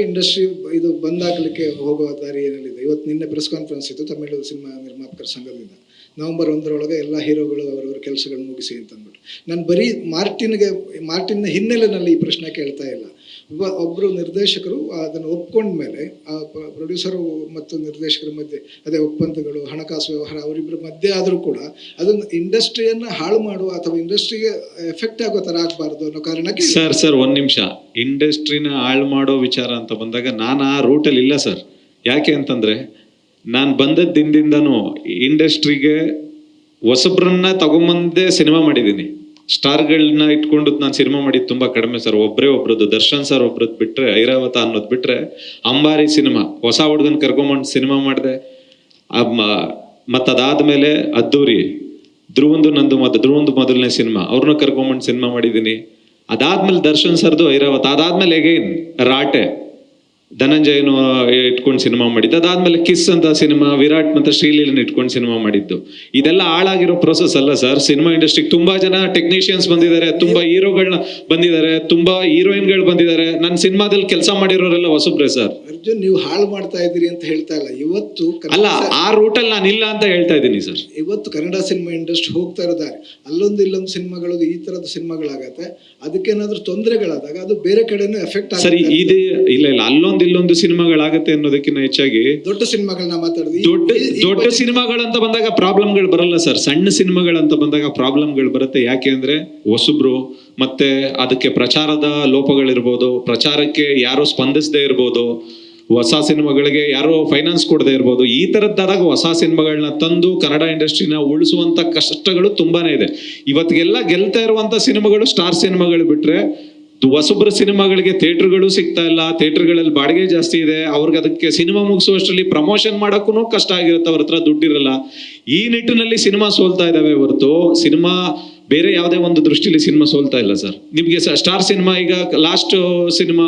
ಇಂಡಸ್ಟ್ರಿ ಇದು ಬಂದಾಗಲಿಕ್ಕೆ ಹೋಗುವ ದಾರಿ ಏನಿದೆ. ಇವತ್ತು ನಿನ್ನೆ ಪ್ರೆಸ್ ಕಾನ್ಫರೆನ್ಸ್ ಇತ್ತು ತಮಿಳು ಸಿನಿಮಾ ನಿರ್ಮಾಪಕರ ಸಂಘದಿಂದ. ನವೆಂಬರ್ 1 ಎಲ್ಲ ಹೀರೋಗಳು ಅವರವರ ಕೆಲಸಗಳನ್ನ ಮುಗಿಸಿ ಅಂತ ಅಂದ್ಬಿಟ್ಟು. ನಾನು ಬರೀ ಮಾರ್ಟಿನ್ನ ಹಿನ್ನೆಲೆಯಲ್ಲಿ ಈ ಪ್ರಶ್ನೆ ಕೇಳ್ತಾ ಇಲ್ಲ. ಒಬ್ಬರು ನಿರ್ದೇಶಕರು ಅದನ್ನು ಒಪ್ಕೊಂಡ್ಮೇಲೆ ಆ ಪ್ರೊಡ್ಯೂಸರು ಮತ್ತು ನಿರ್ದೇಶಕರ ಮಧ್ಯೆ ಅದೇ ಒಪ್ಪಂದಗಳು, ಹಣಕಾಸು ವ್ಯವಹಾರ ಅವರಿಬ್ಬರ ಮಧ್ಯೆ ಆದರೂ ಕೂಡ ಅದನ್ನು ಇಂಡಸ್ಟ್ರಿಯನ್ನು ಹಾಳು ಮಾಡುವ ಅಥವಾ ಇಂಡಸ್ಟ್ರಿಗೆ ಎಫೆಕ್ಟ್ ಆಗೋ ಥರ ಆಗಬಾರ್ದು ಅನ್ನೋ ಕಾರಣಕ್ಕೆ. ಸರ್ ಒಂದ್ ನಿಮಿಷ, ಇಂಡಸ್ಟ್ರಿನ ಹಾಳು ಮಾಡೋ ವಿಚಾರ ಅಂತ ಬಂದಾಗ ನಾನು ಆ ರೂಟಲ್ಲಿ ಇಲ್ಲ ಸರ್. ಯಾಕೆ ಅಂತಂದ್ರೆ ನಾನು ಬಂದದ್ದು ದಿನದಿಂದನೂ ಇಂಡಸ್ಟ್ರಿಗೆ ಹೊಸಬ್ರನ್ನ ತಗೊಂಬಂದೇ ಸಿನಿಮಾ ಮಾಡಿದ್ದೀನಿ. ಸ್ಟಾರ್ಗಳನ್ನ ಇಟ್ಕೊಂಡು ನಾನು ಸಿನಿಮಾ ಮಾಡಿದ್ದು ತುಂಬಾ ಕಡಿಮೆ ಸರ್. ಒಬ್ರದ್ದು ದರ್ಶನ್ ಸರ್ ಒಬ್ರದ್ದು ಬಿಟ್ರೆ, ಐರಾವತ ಅನ್ನೋದು ಬಿಟ್ರೆ, ಅಂಬಾರಿ ಸಿನಿಮಾ ಹೊಸ ಹುಡುಗನ್ ಕರ್ಕೊಂಬಂದು ಸಿನಿಮಾ ಮಾಡಿದೆ. ಮತ್ತದಾದ್ಮೇಲೆ ಅದ್ದೂರಿ, ಧ್ರುವಂದು ಮೊದಲನೇ ಸಿನಿಮಾ ಅವ್ರನ್ನ ಕರ್ಕೊಂಬಂದು ಸಿನಿಮಾ ಮಾಡಿದ್ದೀನಿ. ಅದಾದ್ಮೇಲೆ ದರ್ಶನ್ ಸರ್ದು ಐರಾವತ, ಅದಾದ್ಮೇಲೆ ಅಗೈನ್ ರಾಟೆ ಧನಂಜಯನು ಇಟ್ಕೊಂಡು ಸಿನಿಮಾ ಮಾಡಿದ್ದು. ಅದಾದ್ಮೇಲೆ ಕಿಸ್ ಅಂತ ಸಿನಿಮಾ ವಿರಾಟ್ ಮತ್ತೆ ಶ್ರೀಲೀಲನ್ ಇಟ್ಕೊಂಡು ಸಿನಿಮಾ ಮಾಡಿದ್ದು. ಇದೆಲ್ಲ ಹಾಳಾಗಿರೋ ಪ್ರೊಸೆಸ್ ಅಲ್ಲ ಸರ್. ಸಿನಿಮಾ ಇಂಡಸ್ಟ್ರಿಗೆ ತುಂಬಾ ಜನ ಟೆಕ್ನಿಷಿಯನ್ಸ್ ಬಂದಿದ್ದಾರೆ, ತುಂಬಾ ಹೀರೋಗಳನ್ನ ಬಂದಿದ್ದಾರೆ, ತುಂಬಾ ಹೀರೋಯಿನ್ಗಳು ಬಂದಿದ್ದಾರೆ. ನನ್ನ ಸಿನಿಮಾದಲ್ಲಿ ಕೆಲಸ ಮಾಡಿರೋರೆಲ್ಲ ಹೊಸಬ್ರೆ ಸರ್. ಅರ್ಜುನ್, ನೀವು ಹಾಳು ಮಾಡ್ತಾ ಇದ್ದೀರಿ ಅಂತ ಹೇಳ್ತಾ ಇಲ್ಲ. ಇವತ್ತು ಅಲ್ಲ, ಆ ರೂಟಲ್ಲಿ ನಾನು ಇಲ್ಲ ಅಂತ ಹೇಳ್ತಾ ಇದ್ದೀನಿ ಸರ್. ಇವತ್ತು ಕನ್ನಡ ಸಿನಿಮಾ ಇಂಡಸ್ಟ್ರಿ ಹೋಗ್ತಾ ಇರೋದಾರೆ ಇಲ್ಲೊಂದು ಸಿನಿಮಾಗಳು ಈ ತರದ ಸಿನಿಮಾಗಳಾಗತ್ತೆ. ಅದಕ್ಕೇನಾದ್ರೂ ತೊಂದರೆಗಳಾದಾಗ ಅದು ಬೇರೆ ಕಡೆನೂ ಎಫೆಕ್ಟ್ ಆಗುತ್ತೆ. ಸರಿ, ಇಲ್ಲ ಇಲ್ಲೊಂದು ಸಿನಿಮಾಗಳಾಗತ್ತೆ ಅನ್ನೋದಕ್ಕಿಂತ ಹೆಚ್ಚಾಗಿ ದೊಡ್ಡ ಸಿನಿಮಾಗಳನ್ನ ಮಾತಾಡಿದ್ವಿ. ದೊಡ್ಡ ಸಿನಿಮಾಗಳಂತ ಬಂದಾಗ ಪ್ರಾಬ್ಲಮ್ಗಳು ಬರಲ್ಲ ಸರ್. ಸಣ್ಣ ಸಿನಿಮಾಗಳಂತ ಬಂದಾಗ ಪ್ರಾಬ್ಲಮ್ಗಳು ಬರುತ್ತೆ. ಯಾಕೆ ಅಂದ್ರೆ ಹೊಸಬ್ರು, ಮತ್ತೆ ಅದಕ್ಕೆ ಪ್ರಚಾರದ ಲೋಪಗಳಿರ್ಬೋದು, ಪ್ರಚಾರಕ್ಕೆ ಯಾರು ಸ್ಪಂದಿಸದೇ ಇರ್ಬೋದು, ಹೊಸ ಸಿನಿಮಾಗಳಿಗೆ ಯಾರೋ ಫೈನಾನ್ಸ್ ಕೊಡದೇ ಇರ್ಬೋದು. ಈ ತರದ್ದಾದಾಗ ಹೊಸ ಸಿನಿಮಾಗಳನ್ನ ತಂದು ಕನ್ನಡ ಇಂಡಸ್ಟ್ರಿನ ಉಳಿಸುವಂತ ಕಷ್ಟಗಳು ತುಂಬಾನೇ ಇದೆ. ಇವತ್ತಿಗೆಲ್ಲ ಗೆಲ್ತಾ ಇರುವಂತ ಸಿನಿಮಾಗಳು ಸ್ಟಾರ್ ಸಿನಿಮಾಗಳು ಬಿಟ್ರೆ ಹೊಸಬ್ರ ಸಿನಿಮಾಗಳಿಗೆ ಥಿಯೇಟರ್ಗಳು ಸಿಗ್ತಾ ಇಲ್ಲ. ಥಿಯೇಟರ್ಗಳಲ್ಲಿ ಬಾಡಿಗೆ ಜಾಸ್ತಿ ಇದೆ. ಅವ್ರಿಗೆ ಅದಕ್ಕೆ ಸಿನಿಮಾ ಮುಗಿಸುವಷ್ಟರಲ್ಲಿ ಪ್ರಮೋಷನ್ ಮಾಡೋಕ್ಕೂ ಕಷ್ಟ ಆಗಿರುತ್ತೆ. ಅವ್ರ ಹತ್ರ ದುಡ್ಡಿರಲ್ಲ. ಈ ನಿಟ್ಟಿನಲ್ಲಿ ಸಿನಿಮಾ ಸೋಲ್ತಾ ಇದಾವೆ ಹೊರತು ಸಿನಿಮಾ ಬೇರೆ ಯಾವುದೇ ಒಂದು ದೃಷ್ಟಿಲಿ ಸಿನಿಮಾ ಸೋಲ್ತಾ ಇಲ್ಲ ಸರ್. ನಿಮ್ಗೆ ಸ್ಟಾರ್ ಸಿನಿಮಾ ಈಗ ಲಾಸ್ಟ್ ಸಿನಿಮಾ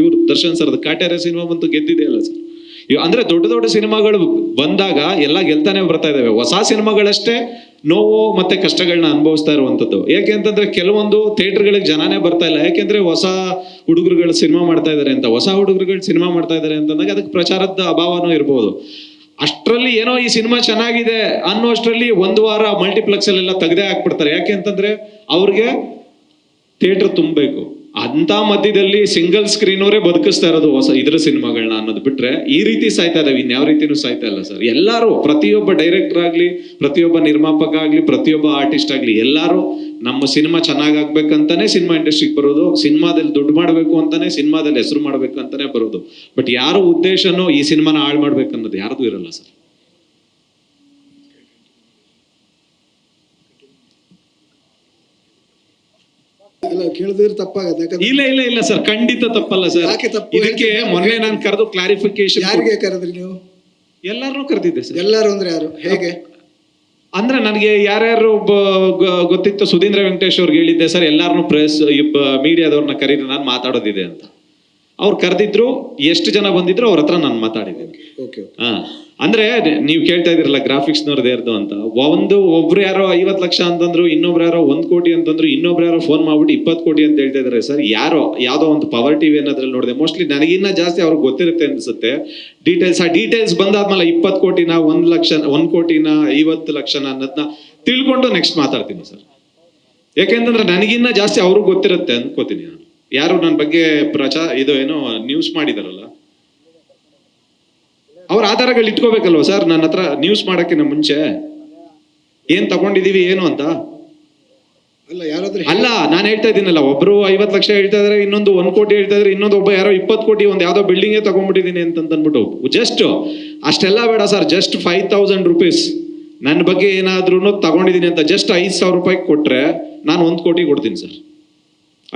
ಇವ್ರು ದರ್ಶನ್ ಸರ್ ಕಾಟೇರ ಸಿನಿಮಾ ಬಂತು, ಗೆದ್ದಿದೆ ಅಲ್ಲ ಸರ್. ಅಂದ್ರೆ ದೊಡ್ಡ ಸಿನಿಮಾಗಳು ಬಂದಾಗ ಎಲ್ಲ ಗೆಲ್ತಾನೆ ಬರ್ತಾ ಇದಾವೆ. ಹೊಸ ಸಿನಿಮಾಗಳಷ್ಟೇ ನೋವು ಮತ್ತೆ ಕಷ್ಟಗಳನ್ನ ಅನುಭವಿಸ್ತಾ ಇರುವಂತದ್ದು. ಯಾಕೆ ಅಂತಂದ್ರೆ ಕೆಲವೊಂದು ಥಿಯೇಟರ್ಗಳಿಗೆ ಜನನೇ ಬರ್ತಾ ಇಲ್ಲ. ಯಾಕೆಂದ್ರೆ ಹೊಸ ಹುಡುಗರುಗಳು ಸಿನಿಮಾ ಮಾಡ್ತಾ ಇದಾರೆ ಅಂತ. ಹೊಸ ಹುಡುಗರುಗಳು ಸಿನಿಮಾ ಮಾಡ್ತಾ ಇದಾರೆ ಅಂತಂದಾಗ ಅದಕ್ಕೆ ಪ್ರಚಾರದ ಅಭಾವನೂ ಇರ್ಬೋದು. ಅಷ್ಟರಲ್ಲಿ ಏನೋ ಈ ಸಿನಿಮಾ ಚೆನ್ನಾಗಿದೆ ಅನ್ನೋ ಅಷ್ಟರಲ್ಲಿ 1 ವಾರ ಮಲ್ಟಿಪ್ಲೆಕ್ಸ್ ಅಲ್ಲೆಲ್ಲ ತೆಗೆದೇ ಹಾಕ್ಬಿಡ್ತಾರೆ. ಯಾಕೆ ಅಂತಂದ್ರೆ ಅವ್ರಿಗೆ ಥಿಯೇಟರ್ ತುಂಬಬೇಕು. ಅಂತ ಮಧ್ಯದಲ್ಲಿ ಸಿಂಗಲ್ ಸ್ಕ್ರೀನ್ ಅವರೇ ಬದುಕಿಸ್ತಾ ಇರೋದು ಇದ್ರ ಸಿನಿಮಾಗಳನ್ನ ಅನ್ನೋದು ಬಿಟ್ರೆ ಈ ರೀತಿ ಸಾಯ್ತಾ ಇದಾವೆ. ಇನ್ಯಾವ ರೀತಿನೂ ಸಾಯ್ತಾ ಇಲ್ಲ ಸರ್. ಎಲ್ಲರೂ, ಪ್ರತಿಯೊಬ್ಬ ಡೈರೆಕ್ಟರ್ ಆಗ್ಲಿ, ಪ್ರತಿಯೊಬ್ಬ ನಿರ್ಮಾಪಕ ಆಗ್ಲಿ, ಪ್ರತಿಯೊಬ್ಬ ಆರ್ಟಿಸ್ಟ್ ಆಗ್ಲಿ, ಎಲ್ಲರೂ ನಮ್ಮ ಸಿನಿಮಾ ಚೆನ್ನಾಗಾಗ್ಬೇಕಂತಾನೆ ಸಿನಿಮಾ ಇಂಡಸ್ಟ್ರಿಗೆ ಬರೋದು. ಸಿನಿಮಾದಲ್ಲಿ ದುಡ್ಡು ಮಾಡ್ಬೇಕು ಅಂತಾನೆ, ಸಿನಿಮಾದಲ್ಲಿ ಹೆಸರು ಮಾಡ್ಬೇಕು ಅಂತಾನೆ ಬರೋದು. ಬಟ್ ಯಾರು ಉದ್ದೇಶನೋ ಈ ಸಿನಿಮಾನ ಹಾಳು ಮಾಡ್ಬೇಕನ್ನೋದು ಯಾರ್ದು ಇರಲ್ಲ ಸರ್. ಕೇಳಿದ್ರೆ ತಪ್ಪಾಗತ್ತೆ. ಇಲ್ಲ ಸರ್, ಖಂಡಿತ ತಪ್ಪಲ್ಲ ಸರ್. ಇದಕ್ಕೆ ಮೊನ್ನೆ ನಾನು ಕರೆದು ಕ್ಲಾರಿಫಿಕೇಶನ್. ಯಾರಿಗೆ ಕರೆದ್ರಿ ನೀವು? ಎಲ್ಲಾರನ್ನೂ ಕರೆದಿದ್ದೆ ಸರ್. ಎಲ್ಲರೂ ಅಂದ್ರೆ ಯಾರು, ಹೇಗೆ? ಅಂದ್ರೆ ನನಗೆ ಯಾರ್ಯಾರು ಗೊತ್ತಿತ್ತು, ಸುಧೀಂದ್ರ ವೆಂಕಟೇಶ್ ಅವ್ರಿಗೆ ಹೇಳಿದ್ದೆ ಸರ್, ಎಲ್ಲಾರನ್ನೂ ಪ್ರೆಸ್ ಮೀಡಿಯಾದವ್ರನ್ನ ಕರೀರಿ, ನಾನು ಮಾತಾಡೋದಿದೆ ಅಂತ. ಅವ್ರು ಕರೆದಿದ್ರು. ಎಷ್ಟು ಜನ ಬಂದಿದ್ರು ಅವ್ರ ಹತ್ರ ನಾನು ಮಾತಾಡಿದ್ದೇನೆ. ಅಂದ್ರೆ ನೀವು ಕೇಳ್ತಾ ಇದಿರಲ್ಲ ಗ್ರಾಫಿಕ್ಸ್ನವ್ರದ್ದು ಯಾರ್ದು ಅಂತ. ಒಬ್ರು ಯಾರೋ 50 ಲಕ್ಷ ಅಂತಂದ್ರು, ಇನ್ನೊಬ್ರು ಯಾರೋ 1 ಕೋಟಿ ಅಂತಂದ್ರು, ಇನ್ನೊಬ್ರು ಯಾರೋ ಫೋನ್ ಮಾಡ್ಬಿಟ್ಟು 20 ಕೋಟಿ ಅಂತ ಹೇಳ್ತಾ ಇದಾರೆ ಸರ್. ಯಾವ್ದೋ ಒಂದು ಪವರ್ ಟಿವಿ ಅನ್ನೋದ್ರಲ್ಲಿ ನೋಡಿದೆ. ಮೋಸ್ಟ್ಲಿ ನನಗಿನ್ನ ಜಾಸ್ತಿ ಅವ್ರಿಗೆ ಗೊತ್ತಿರುತ್ತೆ ಅನ್ಸುತ್ತೆ ಡೀಟೇಲ್ಸ್ ಬಂದಾದ್ಮೇಲೆ 20 ಕೋಟಿನ 1 ಲಕ್ಷ 1 ಕೋಟಿನ 50 ಲಕ್ಷನ ಅನ್ನೋದನ್ನ ತಿಳ್ಕೊಂಡು ನೆಕ್ಸ್ಟ್ ಮಾತಾಡ್ತೀನಿ ಸರ್. ಯಾಕೆಂತಂದ್ರೆ ನನಗಿನ್ನ ಜಾಸ್ತಿ ಅವ್ರಿಗೆ ಗೊತ್ತಿರುತ್ತೆ ಅನ್ಕೋತೀನಿ ನಾನು. ಯಾರು ನನ್ನ ಬಗ್ಗೆ ಇದು ಏನೋ ನ್ಯೂಸ್ ಮಾಡಿದಾರಲ್ಲ, ಅವ್ರ ಆಧಾರಗಳು ಇಟ್ಕೋಬೇಕಲ್ವ ಸರ್ ನನ್ನ ಹತ್ರ ನ್ಯೂಸ್ ಮಾಡೋಕ್ಕಿಂತ ಮುಂಚೆ ಏನ್ ತಗೊಂಡಿದೀವಿ ಏನು ಅಂತ. ಅಲ್ಲ ಯಾರಾದ್ರೂ ಅಲ್ಲ ನಾನು ಹೇಳ್ತಾ ಇದ್ದೀನಲ್ಲ, ಒಬ್ರು 50 ಲಕ್ಷ ಹೇಳ್ತಾ ಇದಾರೆ, ಇನ್ನೊಂದು 1 ಕೋಟಿ ಹೇಳ್ತಾ ಇದಾರೆ, ಇನ್ನೊಂದು ಒಬ್ಬ ಯಾರೋ 20 ಕೋಟಿ ಒಂದು ಯಾವ್ದೋ ಬಿಲ್ಡಿಂಗೇ ತಗೊಂಡ್ಬಿಟ್ಟಿದೀನಿ ಅಂತ ಅಂದ್ಬಿಟ್ಟು. ಜಸ್ಟ್ ಅಷ್ಟೆಲ್ಲ ಬೇಡ ಸರ್, ಜಸ್ಟ್ 5,000 rupees ನನ್ನ ಬಗ್ಗೆ ಏನಾದ್ರೂ ತಗೊಂಡಿದ್ದೀನಿ ಅಂತ ಜಸ್ಟ್ 5,000 ರೂಪಾಯಿ ಕೊಟ್ರೆ ನಾನು 1 ಕೋಟಿ ಕೊಡ್ತೀನಿ ಸರ್.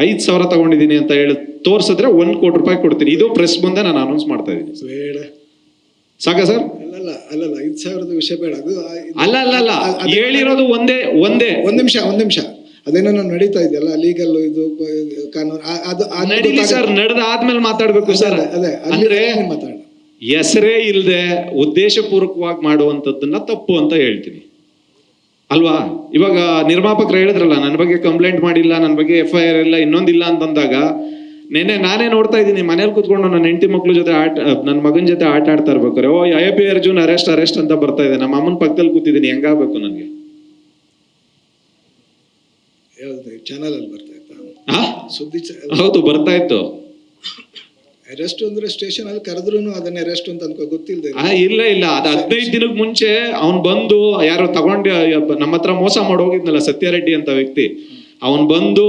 5,000 ತಗೊಂಡಿದ್ದೀನಿ ಅಂತ ಹೇಳಿ ತೋರ್ಸಿದ್ರೆ 1 ಕೋಟಿ ರೂಪಾಯಿ ಕೊಡ್ತೀನಿ. ಇದು ಪ್ರೆಸ್ ಮುಂದೆ ನಾನು ಅನೌನ್ಸ್ ಮಾಡ್ತಾ ಇದ್ದೀನಿ. ಬೇಡ ಸಾಕ ಸರ್? ಅಲ್ಲಲ್ಲ 5,000ದ ವಿಷಯ ಬೇಡ. ಅದು ಅಲ್ಲ ಹೇಳಿರೋದು ಒಂದೇ ಒಂದ್ ನಿಮಿಷ ಅದೇನೋ ನಡೀತಾ ಇದೆಯಲ್ಲ ಲೀಗಲ್ ಇದು ಕಾನೂನು ನಡೀಲಿ ಸರ್, ನಡೆದ ಆದ್ಮೇಲೆ ಮಾತಾಡ್ಬೇಕು ಸರ್. ಅದೇ ಅಂದ್ರೆ ಮಾತಾಡ ಹೆಸರೇ ಇಲ್ಲದೆ ಉದ್ದೇಶಪೂರ್ವಕವಾಗಿ ಮಾಡುವಂತದ್ದನ್ನ ತಪ್ಪು ಅಂತ ಹೇಳ್ತೀನಿ ಅಲ್ವಾ. ಇವಾಗ ನಿರ್ಮಾಪಕರು ಹೇಳಿದ್ರಲ್ಲ ನನ್ನ ಬಗ್ಗೆ ಕಂಪ್ಲೇಂಟ್ ಮಾಡಿಲ್ಲ, ನನ್ನ ಬಗ್ಗೆ FIR ಇಲ್ಲ, ಇನ್ನೊಂದಿಲ್ಲ ಅಂತಂದಾಗ ನಾನೇ ನೋಡ್ತಾ ಇದ್ದೀನಿ ಮನೇಲಿ ಕೂತ್ಕೊಂಡು ನನ್ನ ಹೆಂಡತಿ ಮಕ್ಳ ಜೊತೆ ನನ್ನ ಮಗನ ಜೊತೆ ಆಟ ಆಡ್ತಾ ಇರ್ಬೇಕಾರೆ IP ಅರ್ಜುನ್ ಅರೆಸ್ಟ್ ಅಂತ ಬರ್ತಾ ಇದೆ. ನಮ್ಮ ಅಮ್ಮನ ಪಕ್ಕದಲ್ಲಿ ಕೂತಿದ್ದೀನಿ, ಹೆಂಗಾಗ್ಬೇಕು ನನ್ಗೆ? ಚಾನಲ್ ಅಲ್ಲಿ ಬರ್ತಾ ಇತ್ತಾ ಸುದ್ದಿ? ಹೌದು ಬರ್ತಾ ಇತ್ತು. ಅರೆಸ್ಟ್ ಅಂದ್ರೆ ಸ್ಟೇಷನ್ ಅಲ್ಲಿ ಕರೆದ್ರು ಅದನ್ನ ಅರೆಸ್ಟ್ ಅಂತ ಅನ್ಕೋ ಗೊತ್ತಿಲ್ಲದೆ. ಇಲ್ಲ ಅದು 15 ದಿನಕ್ಕೆ ಮುಂಚೆ ಅವ್ನ್ ಬಂದು ಯಾರು ತಗೊಂಡು ನಮ್ಮ ಹತ್ರ ಮೋಸ ಮಾಡಿ ಹೋಗಿದ್ನಲ್ಲ ಸತ್ಯಾರೆಡ್ಡಿ ಅಂತ ವ್ಯಕ್ತಿ, ಅವನ್ ಬಂದು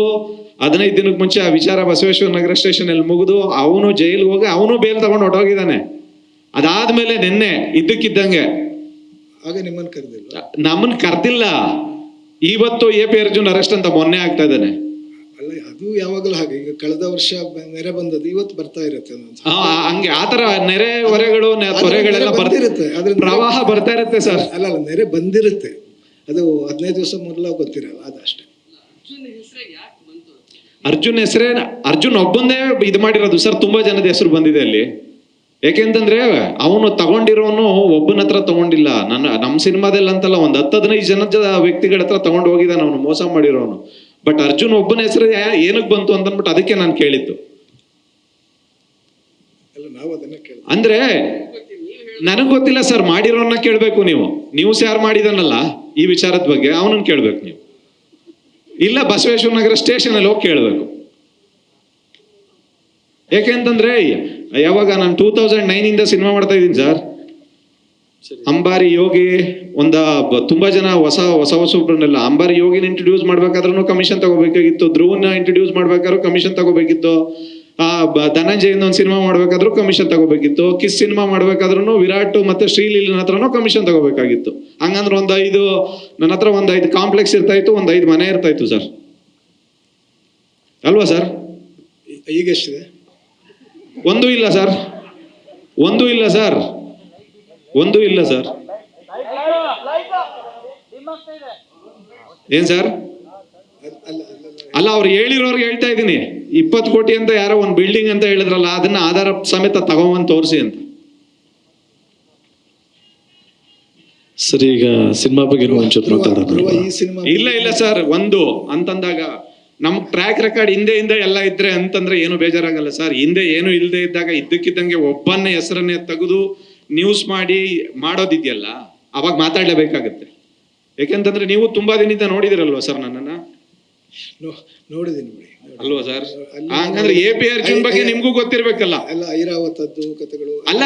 15 ದಿನಕ್ಕೆ ಮುಂಚೆ ಆ ವಿಚಾರ ಬಸವೇಶ್ವರ ನಗರ ಸ್ಟೇಷನ್ ಅಲ್ಲಿ ಮುಗಿದು ಅವನು ಜೈಲ್ಗೆ ಹೋಗಿ ಅವನು ಬೇಲ್ ತಗೊಂಡು ಹೊರಟೋಗಿದ್ದಾನೆ. ಅದಾದ್ಮೇಲೆ ನಿನ್ನೆ ಇದ್ದಕ್ಕಿದ್ದಂಗೆ ಆಗ ನಿಮ್ಮನ್ನ ಕರೆದಿಲ್ಲ? ನಮ್ಮನ್ ಕರ್ದಿಲ್ಲ. ಇವತ್ತು AP ಅರ್ಜುನ್ ಅರೆಸ್ಟ್ ಅಂತ ಮೊನ್ನೆ ಆಗ್ತಾ ಇದ್ದಾನೆ. ಅಲ್ಲ ಅದು ಯಾವಾಗಲೂ ಹಾಗೆ. ಈಗ ಕಳೆದ ವರ್ಷ ನೆರೆ ಬಂದದ್ದು ಇವತ್ತು ಬರ್ತಾ ಇರುತ್ತೆ. ಹಂಗೆ ಆತರ ನೆರೆ ಹೊರೆಗಳು ತೊರೆಗಳೆಲ್ಲ ಬರ್ತಿರುತ್ತೆ, ಪ್ರವಾಹ ಬರ್ತಾ ಇರುತ್ತೆ ಸರ್. ಅಲ್ಲ ನೆರೆ ಬಂದಿರುತ್ತೆ, ಅದು 15 ದಿವಸ ಮೊದಲ ಗೊತ್ತಿರಲ್ಲ, ಅದಷ್ಟೇ. ಅರ್ಜುನ್ ಒಬ್ಬಂದೇ ಇದು ಮಾಡಿರೋದು ಸರ್. ತುಂಬಾ ಜನದ ಹೆಸರು ಬಂದಿದೆ ಅಲ್ಲಿ. ಯಾಕೆಂತಂದ್ರೆ ಅವನು ತಗೊಂಡಿರೋನು ಒಬ್ಬನ ಹತ್ರ ತಗೊಂಡಿಲ್ಲ. ನಮ್ಮ ಸಿನಿಮಾದಲ್ಲಿ ಅಂತಲ್ಲ, 10-15 ಜನ ವ್ಯಕ್ತಿಗಳ ಹತ್ರ ತಗೊಂಡು ಹೋಗಿದ್ದಾನೆ ಅವನು ಮೋಸ ಮಾಡಿರೋನು. ಬಟ್ ಅರ್ಜುನ್ ಒಬ್ಬನ ಹೆಸರು ಏನಕ್ಕೆ ಬಂತು ಅಂತಂದ್ಬಿಟ್ಟು ಅದಕ್ಕೆ ನಾನು ಕೇಳಿದ್ದು. ಅಂದ್ರೆ ನನಗ್ ಗೊತ್ತಿಲ್ಲ ಸರ್, ಮಾಡಿರೋನ್ನ ಕೇಳ್ಬೇಕು ನೀವು. ನ್ಯೂಸ್ ಯಾರು ಮಾಡಿದಾನಲ್ಲ ಈ ವಿಚಾರದ ಬಗ್ಗೆ ಅವನನ್ನ ಕೇಳ್ಬೇಕು ನೀವು, ಇಲ್ಲ ಬಸವೇಶ್ವರ ನಗರ ಸ್ಟೇಷನ್ ಅಲ್ಲಿ ಹೋಗಿ ಕೇಳ್ಬೇಕು. ಯಾಕೆಂತಂದ್ರೆ ಯಾವಾಗ ನಾನು 2009 ಇಂದ ಸಿನಿಮಾ ಮಾಡ್ತಾ ಇದ್ದೀನಿ ಸರ್. ಅಂಬಾರಿ ಯೋಗಿ ತುಂಬಾ ಜನ ಹೊಸಬ್ರನ್ನೆಲ್ಲ ಅಂಬಾರಿ ಯೋಗಿನ ಇಂಟ್ರೊಡ್ಯೂಸ್ ಮಾಡ್ಬೇಕಾದ್ರೂ ಕಮಿಷನ್ ತಗೋಬೇಕಾಗಿತ್ತು, ಧ್ರುವನ್ನ ಇಂಟ್ರೊಡ್ಯೂಸ್ ಮಾಡ್ಬೇಕಾದ್ರೂ ಕಮಿಷನ್ ತಗೋಬೇಕಿತ್ತು, ಧನಂಜಯ್ ಒಂದು ಸಿನಿಮಾ ಮಾಡ್ಬೇಕಾದ್ರೂ ಕಮಿಷನ್ ತಗೋಬೇಕಿತ್ತು, ಕಿಸ್ ಸಿನಿಮಾ ಮಾಡ್ಬೇಕಾದ್ರೂ ವಿರಾಟ್ ಮತ್ತೆ ಶ್ರೀಲೀಲನ ಹತ್ರನೂ ಕಮಿಷನ್ ತಗೋಬೇಕಾಗಿತ್ತು. ಹಂಗಂದ್ರೆ ನನ್ನ ಹತ್ರ 5 ಕಾಂಪ್ಲೆಕ್ಸ್ ಇರ್ತಾ ಇತ್ತು, 5 ಮನೆ ಇರ್ತಾ ಇತ್ತು ಸರ್, ಅಲ್ವಾ ಸರ್? ಈಗ ಎಷ್ಟಿದೆ? ಒಂದೂ ಇಲ್ಲ ಸರ್. ಏನ್ ಸರ್? ಅಲ್ಲ ಅವ್ರು ಹೇಳಿರೋರ್ಗೆ ಹೇಳ್ತಾ ಇದ್ದೀನಿ, 20 ಕೋಟಿ ಅಂತ ಯಾರೋ ಒಂದು ಬಿಲ್ಡಿಂಗ್ ಅಂತ ಹೇಳಿದ್ರಲ್ಲ, ಅದನ್ನ ಆಧಾರ ಸಮೇತ ತಗೊಂಬಂದು ತೋರಿಸಿ ಅಂತ. ಸರಿ, ಈಗ ಸಿನಿಮಾ ಬಗ್ಗೆ ಒಂಚೂರು ಮಾತಾಡೋಣ. ಇಲ್ಲ ಸರ್, ಅಂತಂದಾಗ ನಮ್ ಟ್ರ್ಯಾಕ್ ರೆಕಾರ್ಡ್ ಹಿಂದೆ ಎಲ್ಲ ಇದ್ರೆ ಅಂತಂದ್ರೆ ಏನು ಬೇಜಾರಾಗಲ್ಲ ಸರ್. ಹಿಂದೆ ಏನು ಇಲ್ಲದೆ ಇದ್ದಾಗ ಇದ್ದಕ್ಕಿದ್ದಂಗೆ ಒಬ್ಬನ ಹೆಸರನ್ನೇ ತೆಗೆದು ನ್ಯೂಸ್ ಮಾಡೋದಿದೆಯಲ್ಲ, ಅವಾಗ ಮಾತಾಡ್ಲೇಬೇಕಾಗತ್ತೆ. ಯಾಕೆಂತಂದ್ರೆ ನೀವು ತುಂಬಾ ದಿನದಿಂದ ನೋಡಿದಿರಲ್ವಾ ಸರ್ ನನ್ನನ್ನ? ನೋಡಿದೀನಿ ಅಲ್ವಾ ಸರ್? ಹಂಗಂದ್ರೆ AP ಅರ್ಜುನ್ ಬಗ್ಗೆ ನಿಮ್ಗೂ ಗೊತ್ತಿರ್ಬೇಕಲ್ಲ. ಐರಾವತದ್ದು ಕಥೆಗಳು ಅಲ್ಲ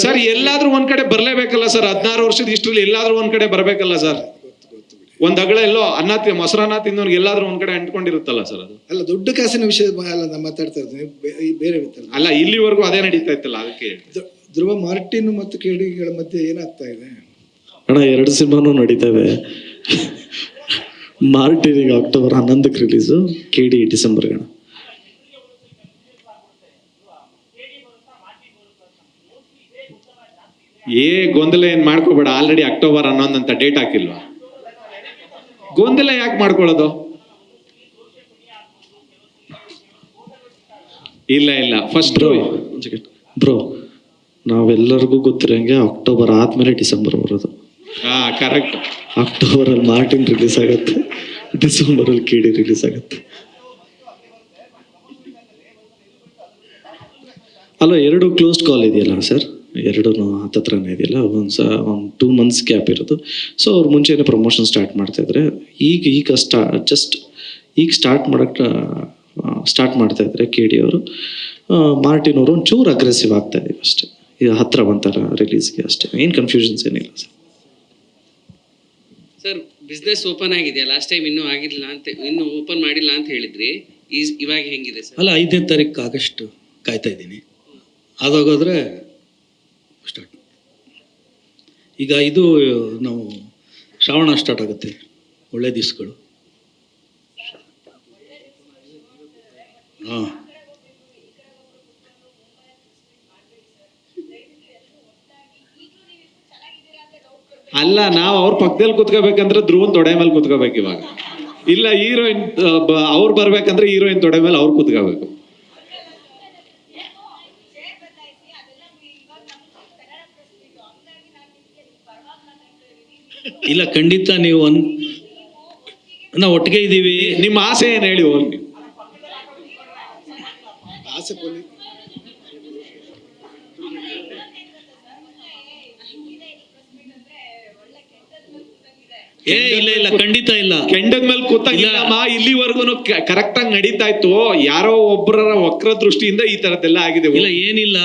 ಸರ್, ಎಲ್ಲಾದ್ರೂ ಒಂದ್ ಕಡೆ ಬರ್ಲೇಬೇಕಲ್ಲ ಸರ್. 16 ವರ್ಷದ ಇಷ್ಟ್ರಲ್ಲಿ ಎಲ್ಲಾದ್ರೂ ಒಂದ್ ಕಡೆ ಬರ್ಬೇಕಲ್ಲ ಸರ್. ಒಂದ್ ಅಗಳ ಎಲ್ಲೋ ಮೊಸರನ್ನ ತಿಂದವ್ನಿಗೆ ಎಲ್ಲಾದ್ರೂ ಒಂದ್ ಕಡೆ ಅಂಟ್ಕೊಂಡಿರುತ್ತಲ್ಲ ಸರ್. ಅದು ಅಲ್ಲ ದೊಡ್ಡ ಕಾಸಿನ ವಿಷಯ ಮಾತಾಡ್ತಾ ಇರ್ತೀನಿ, ಬೇರೆ ಅಲ್ಲ ಇಲ್ಲಿವರೆಗೂ ಅದೇ ನಡೀತಾ ಇತ್ತಲ್ಲ, ಅದಕ್ಕೆ. ಧ್ರುವ ಮಾರ್ಟಿನ್ ಮತ್ತು KDಗಳ ಮಧ್ಯೆ ಏನಾಗ್ತಾ ಇದೆ ಅಣ್ಣ? 2 ಸಿನಿಮಾನು ನಡೀತವೆ. ಮಾರ್ಟಿನ್ ಈಗ ಅಕ್ಟೋಬರ್ 11ಕ್ಕೆ ರಿಲೀಸು, KD ಡಿಸೆಂಬರ್ಗೆ. ಗೊಂದಲ ಏನ್ ಮಾಡ್ಕೋಬೇಡ, ಆಲ್ರೆಡಿ ಅಕ್ಟೋಬರ್ 11 ಅಂತ ಡೇಟ್ ಹಾಕಿಲ್ವಾ? ಗೊಂದಲ ಯಾಕೆ ಮಾಡ್ಕೊಳ್ಳೋದು? ಇಲ್ಲ ಫಸ್ಟ್ ಬ್ರೋ, ನಾವೆಲ್ಲರಿಗೂ ಗೊತ್ತಿರಂಗೆ ಅಕ್ಟೋಬರ್ ಆದ್ಮೇಲೆ ಡಿಸೆಂಬರ್ ಬರೋದು. ಕರೆಕ್ಟ್. ಅಕ್ಟೋಬರ್ ಅಲ್ಲಿ ಮಾರ್ಟಿನ್ ರಿಲೀಸ್ ಆಗುತ್ತೆ, ಡಿಸೆಂಬರ್ ಅಲ್ಲಿ KD ರಿಲೀಸ್ ಆಗುತ್ತೆ. ಅಲ್ಲ, 2 ಕ್ಲೋಸ್ಡ್ ಕಾಲ್ ಇದೆಯಲ್ಲ ಸರ್? ಎರಡೂ ಹತ್ತತ್ರನೇ ಇದೆಯಲ್ಲ, ಒಂದು 2 months ಗ್ಯಾಪ್ ಇರೋದು. ಸೊ ಅವ್ರು ಮುಂಚೆನೇ ಪ್ರಮೋಷನ್ ಸ್ಟಾರ್ಟ್ ಮಾಡ್ತಾಯಿದ್ರೆ ಈಗ ಸ್ಟಾರ್ಟ್ ಮಾಡ್ತಾ ಇದ್ದಾರೆ KD ಅವರು. ಮಾರ್ಟಿನ್ ಅವರು ಒಂಚೂರು ಅಗ್ರೆಸಿವ್ ಆಗ್ತಾ ಇದೀವಿ ಅಷ್ಟೇ, ಇದು ಹತ್ರ ಬಂತಾರ ರಿಲೀಸ್ಗೆ ಅಷ್ಟೇ, ಏನು ಕನ್ಫ್ಯೂಷನ್ಸ್ ಏನಿಲ್ಲ ಸರ್. ಸರ್ ಬಿಸ್ನೆಸ್ ಓಪನ್ ಆಗಿದೆ, ಲಾಸ್ಟ್ ಟೈಮ್ ಇನ್ನೂ ಆಗಿಲ್ಲ ಅಂತ, ಇನ್ನೂ ಓಪನ್ ಮಾಡಿಲ್ಲ ಅಂತ ಹೇಳಿದ್ರಿ, ಇವಾಗ ಹೆಂಗಿದೆ ಸರ್? ಅಲ್ಲ, 5ನೇ ತಾರೀಕು ಆಗಸ್ಟ್ ಕಾಯ್ತಾ ಇದ್ದೀನಿ, ಅದಾಗೋದ್ರೆ ಸ್ಟಾರ್ಟ್. ಈಗ ಇದು ನಾವು ಶ್ರಾವಣ ಸ್ಟಾರ್ಟ್ ಆಗುತ್ತೆ, ಒಳ್ಳೆ ದಿವಸಗಳು. ಹಾಂ, ಅಲ್ಲ, ನಾವು ಅವ್ರ ಪಕ್ಕದಲ್ಲಿ ಕುತ್ಕೋಬೇಕಂದ್ರೆ ಧ್ರುವನ್ ತೊಡೆ ಮೇಲೆ ಕುತ್ಕೋಬೇಕು ಇವಾಗ. ಇಲ್ಲ, ಹೀರೋಯಿನ್ ಅವ್ರು ಬರ್ಬೇಕಂದ್ರೆ ಹೀರೋಯಿನ್ ತೊಡೆ ಮೇಲೆ ಅವ್ರು ಕುತ್ಕೋಬೇಕು. ಇಲ್ಲ ಖಂಡಿತ ನೀವು ನಾವು ಒಟ್ಟಿಗೆ ಇದ್ದೀವಿ. ನಿಮ್ಮ ಆಸೆ ಏನು ಹೇಳಿ ಹೋಗಿ. ಆಸೆ ಪೊಲೀಸ್ ಇಲ್ಲ ಖಂಡಿತ ಇಲ್ಲ. ಕೆಂಡದ ಮೇಲೆ ಕೂತಾಗಿಲ್ಲಮ್ಮ, ಇಲ್ಲಿವರೆಗೂ ಕರೆಕ್ಟ್ ಆಗಿ ನಡೀತಾ ಇತ್ತು. ಯಾರೋ ಒಬ್ಬರ ವಕ್ರ ದೃಷ್ಟಿಯಿಂದ ಈ ತರದ್ದೆಲ್ಲ ಆಗಿದೆ. ಇಲ್ಲ ಏನಿಲ್ಲ,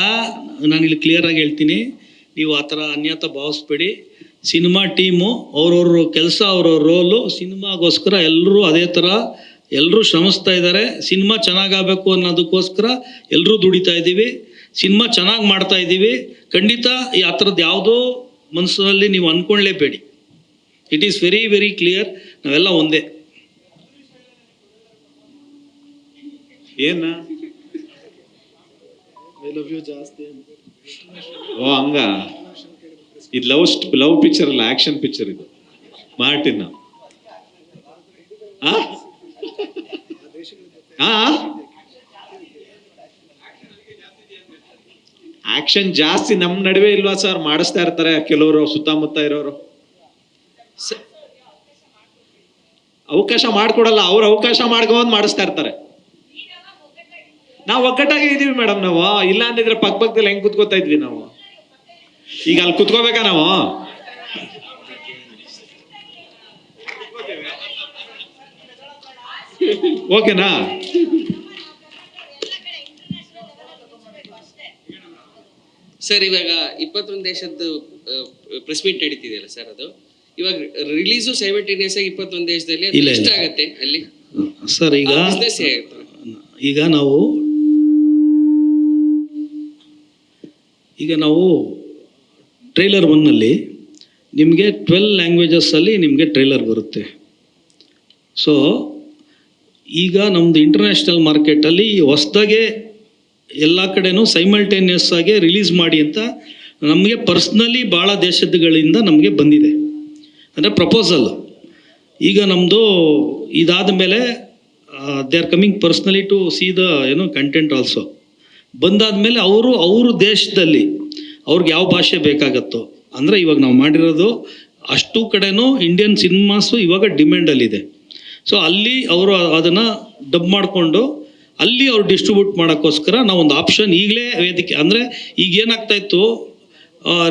ನಾನು ಇಲ್ಲಿ ಕ್ಲಿಯರ್ ಆಗಿ ಹೇಳ್ತೀನಿ, ನೀವು ಆ ಥರ ಅನ್ಯತಾ ಭಾವಿಸ್ಬೇಡಿ. ಸಿನಿಮಾ ಟೀಮು ಅವ್ರವ್ರ ಕೆಲಸ, ಅವ್ರವ್ರ ರೋಲು, ಸಿನಿಮಾಗೋಸ್ಕರ ಎಲ್ಲರೂ ಅದೇ ಥರ ಎಲ್ಲರೂ ಶ್ರಮಿಸ್ತಾ ಇದ್ದಾರೆ. ಸಿನಿಮಾ ಚೆನ್ನಾಗಾಗಬೇಕು ಅನ್ನೋದಕ್ಕೋಸ್ಕರ ಎಲ್ಲರೂ ದುಡಿತಾ ಇದ್ದೀವಿ, ಸಿನಿಮಾ ಚೆನ್ನಾಗಿ ಮಾಡ್ತಾ ಇದ್ದೀವಿ. ಖಂಡಿತ ಈ ಆ ಥರದ್ದು ಯಾವುದೋ ಮನಸ್ಸಿನಲ್ಲಿ ನೀವು ಅಂದ್ಕೊಳ್ಳೇಬೇಡಿ. It is very very clear, ನಾವೆಲ್ಲ ಒಂದೇ. ಏನ ಐ ಲವ್ ಯು ಜಾಸ್ತಿ. ಓ ಹಂಗ, ಇದು ಲವ್ ಪಿಕ್ಚರ್ ಅಲ್ಲ, ಆಕ್ಷನ್ ಪಿಕ್ಚರ್ ಇದು. ಮಾರ್ಟಿನ್ ಆಕ್ಷನ್ ಜಾಸ್ತಿ ನಮ್ಮ ನಡುವೆ ಇಲ್ವಾ ಸರ್? ಮಾಡಿಸ್ತಾ ಇರ್ತಾರೆ ಕೆಲವರು ಸುತ್ತಮುತ್ತ ಇರೋರು. ಅವಕಾಶ ಮಾಡ್ಕೊಡಲ್ಲ, ಅವ್ರು ಅವಕಾಶ ಮಾಡ್ಕೊಂಡ್ ಮಾಡಿಸ್ತಾ ಇರ್ತಾರೆ. ನಾವು ಒಗ್ಗಟ್ಟಾಗಿ ಇದೀವಿ ಮೇಡಮ್. ನಾವು ಇಲ್ಲ ಅಂದಿದ್ರೆ ಪಕ್ಕದಲ್ಲಿ ಹೆಂಗ್ ಕುತ್ಕೋತಾ ಇದ್ವಿ ನಾವು? ಈಗ ಅಲ್ಲಿ ಕುತ್ಕೋಬೇಕಾ ನಾವು? ಓಕೆನಾ? ಸರ್ ಇವಾಗ 21 ದೇಶದ್ದು ಪ್ರೆಸ್ ಮೀಟ್ ನಡೀತಿದೆಯಲ್ಲ ಸರ್, ಅದು ಇವಾಗ ರಿಲೀಸು ಸೈಮಲ್ಟೇನಿಯಸ್ ಆಗಿ 21 ದೇಶದಲ್ಲಿ ಇಲ್ಲ, ಎಷ್ಟು ಆಗುತ್ತೆ ಅಲ್ಲಿ ಸರ್? ಈಗ ನಾವು ಟ್ರೈಲರ್ 1ನಲ್ಲಿ ನಿಮಗೆ 12 ಲ್ಯಾಂಗ್ವೇಜಸ್ಸಲ್ಲಿ ನಿಮಗೆ ಟ್ರೈಲರ್ ಬರುತ್ತೆ. ಸೊ ಈಗ ನಮ್ಮದು ಇಂಟರ್ನ್ಯಾಷನಲ್ ಮಾರ್ಕೆಟಲ್ಲಿ ಹೊಸ್ದಾಗೆ ಎಲ್ಲ ಕಡೆನೂ ಸೈಮಲ್ಟೇನಿಯಸ್ ಆಗಿ ರಿಲೀಸ್ ಮಾಡಿ ಅಂತ ನಮಗೆ ಪರ್ಸ್ನಲಿ ಭಾಳ ದೇಶಗಳಿಂದ ನಮಗೆ ಬಂದಿದೆ, ಅಂದರೆ ಪ್ರಪೋಸಲ್. ಈಗ ನಮ್ಮದು ಇದಾದ ಮೇಲೆ they are coming personally to see the content also. ಬಂದಾದಮೇಲೆ ಅವರು ದೇಶದಲ್ಲಿ ಅವ್ರಿಗೆ ಯಾವ ಭಾಷೆ ಬೇಕಾಗತ್ತೋ, ಅಂದರೆ ಇವಾಗ ನಾವು ಮಾಡಿರೋದು ಅಷ್ಟು ಕಡೆನೂ ಇಂಡಿಯನ್ ಸಿನಿಮಾಸು ಇವಾಗ ಡಿಮ್ಯಾಂಡಲ್ಲಿದೆ. ಸೊ ಅಲ್ಲಿ ಅವರು ಅದನ್ನು ಡಬ್ ಮಾಡಿಕೊಂಡು ಅಲ್ಲಿ ಅವ್ರು ಡಿಸ್ಟ್ರಿಬ್ಯೂಟ್ ಮಾಡೋಕ್ಕೋಸ್ಕರ ನಾವೊಂದು ಆಪ್ಷನ್ ಈಗಲೇ ವೇದಿಕೆ, ಅಂದರೆ ಈಗ ಏನಾಗ್ತಾಯಿತ್ತು,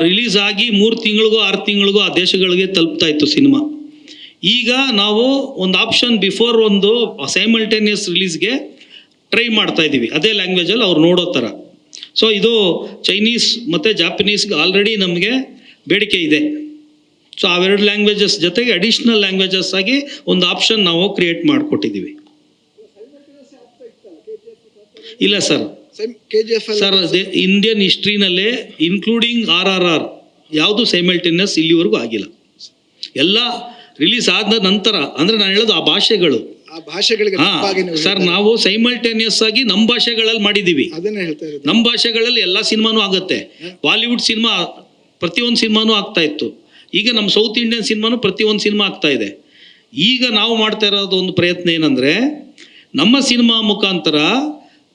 ರಿಲೀಸ್ ಆಗಿ 3 ತಿಂಗಳಿಗೂ 6 ತಿಂಗಳಿಗೂ ಆ ದೇಶಗಳಿಗೆ ತಲುಪ್ತಾ ಇತ್ತು ಸಿನಿಮಾ. ಈಗ ನಾವು ಒಂದು ಆಪ್ಷನ್ ಬಿಫೋರ್ ಒಂದು ಸೈಮಲ್ಟೇನಿಯಸ್ ರಿಲೀಸ್ಗೆ ಟ್ರೈ ಮಾಡ್ತಾ ಇದ್ದೀವಿ, ಅದೇ ಲ್ಯಾಂಗ್ವೇಜಲ್ಲಿ ಅವ್ರು ನೋಡೋ ಥರ. ಸೊ ಇದು ಚೈನೀಸ್ ಮತ್ತು ಜಾಪನೀಸ್ಗೆ ಆಲ್ರೆಡಿ ನಮಗೆ ಬೇಡಿಕೆ ಇದೆ. ಸೊ ಅವೆರಡು ಲ್ಯಾಂಗ್ವೇಜಸ್ ಜೊತೆಗೆ ಅಡಿಷ್ನಲ್ ಲ್ಯಾಂಗ್ವೇಜಸ್ ಆಗಿ ಒಂದು ಆಪ್ಷನ್ ನಾವು ಕ್ರಿಯೇಟ್ ಮಾಡಿಕೊಟ್ಟಿದ್ದೀವಿ. ಇಲ್ಲ ಸರ್, ಸರ್ ಇಂಡಿಯನ್ ಹಿಸ್ಟ್ರಿನಲ್ಲೇ ಇನ್ಕ್ಲೂಡಿಂಗ್ RRR ಯಾವುದು ಸೈಮಲ್ಟೇನಿಯಸ್ ಇಲ್ಲಿವರೆಗೂ ಆಗಿಲ್ಲ. ಎಲ್ಲ ರಿಲೀಸ್ ಆದ ನಂತರ, ಅಂದರೆ ನಾನು ಹೇಳೋದು ಆ ಭಾಷೆಗಳು. ಸರ್ ನಾವು ಸೈಮಲ್ಟೇನಿಯಸ್ ಆಗಿ ನಮ್ಮ ಭಾಷೆಗಳಲ್ಲಿ ಮಾಡಿದ್ದೀವಿ. ನಮ್ಮ ಭಾಷೆಗಳಲ್ಲಿ ಎಲ್ಲ ಸಿನಿಮಾನೂ ಆಗುತ್ತೆ. ಬಾಲಿವುಡ್ ಸಿನಿಮಾ ಪ್ರತಿಯೊಂದು ಸಿನಿಮಾನೂ ಆಗ್ತಾ ಇತ್ತು. ಈಗ ನಮ್ಮ ಸೌತ್ ಇಂಡಿಯನ್ ಸಿನಿಮಾನು ಪ್ರತಿಯೊಂದು ಸಿನಿಮಾ ಆಗ್ತಾ ಇದೆ. ಈಗ ನಾವು ಮಾಡ್ತಾ ಇರೋದು ಒಂದು ಪ್ರಯತ್ನ ಏನಂದರೆ, ನಮ್ಮ ಸಿನಿಮಾ ಮುಖಾಂತರ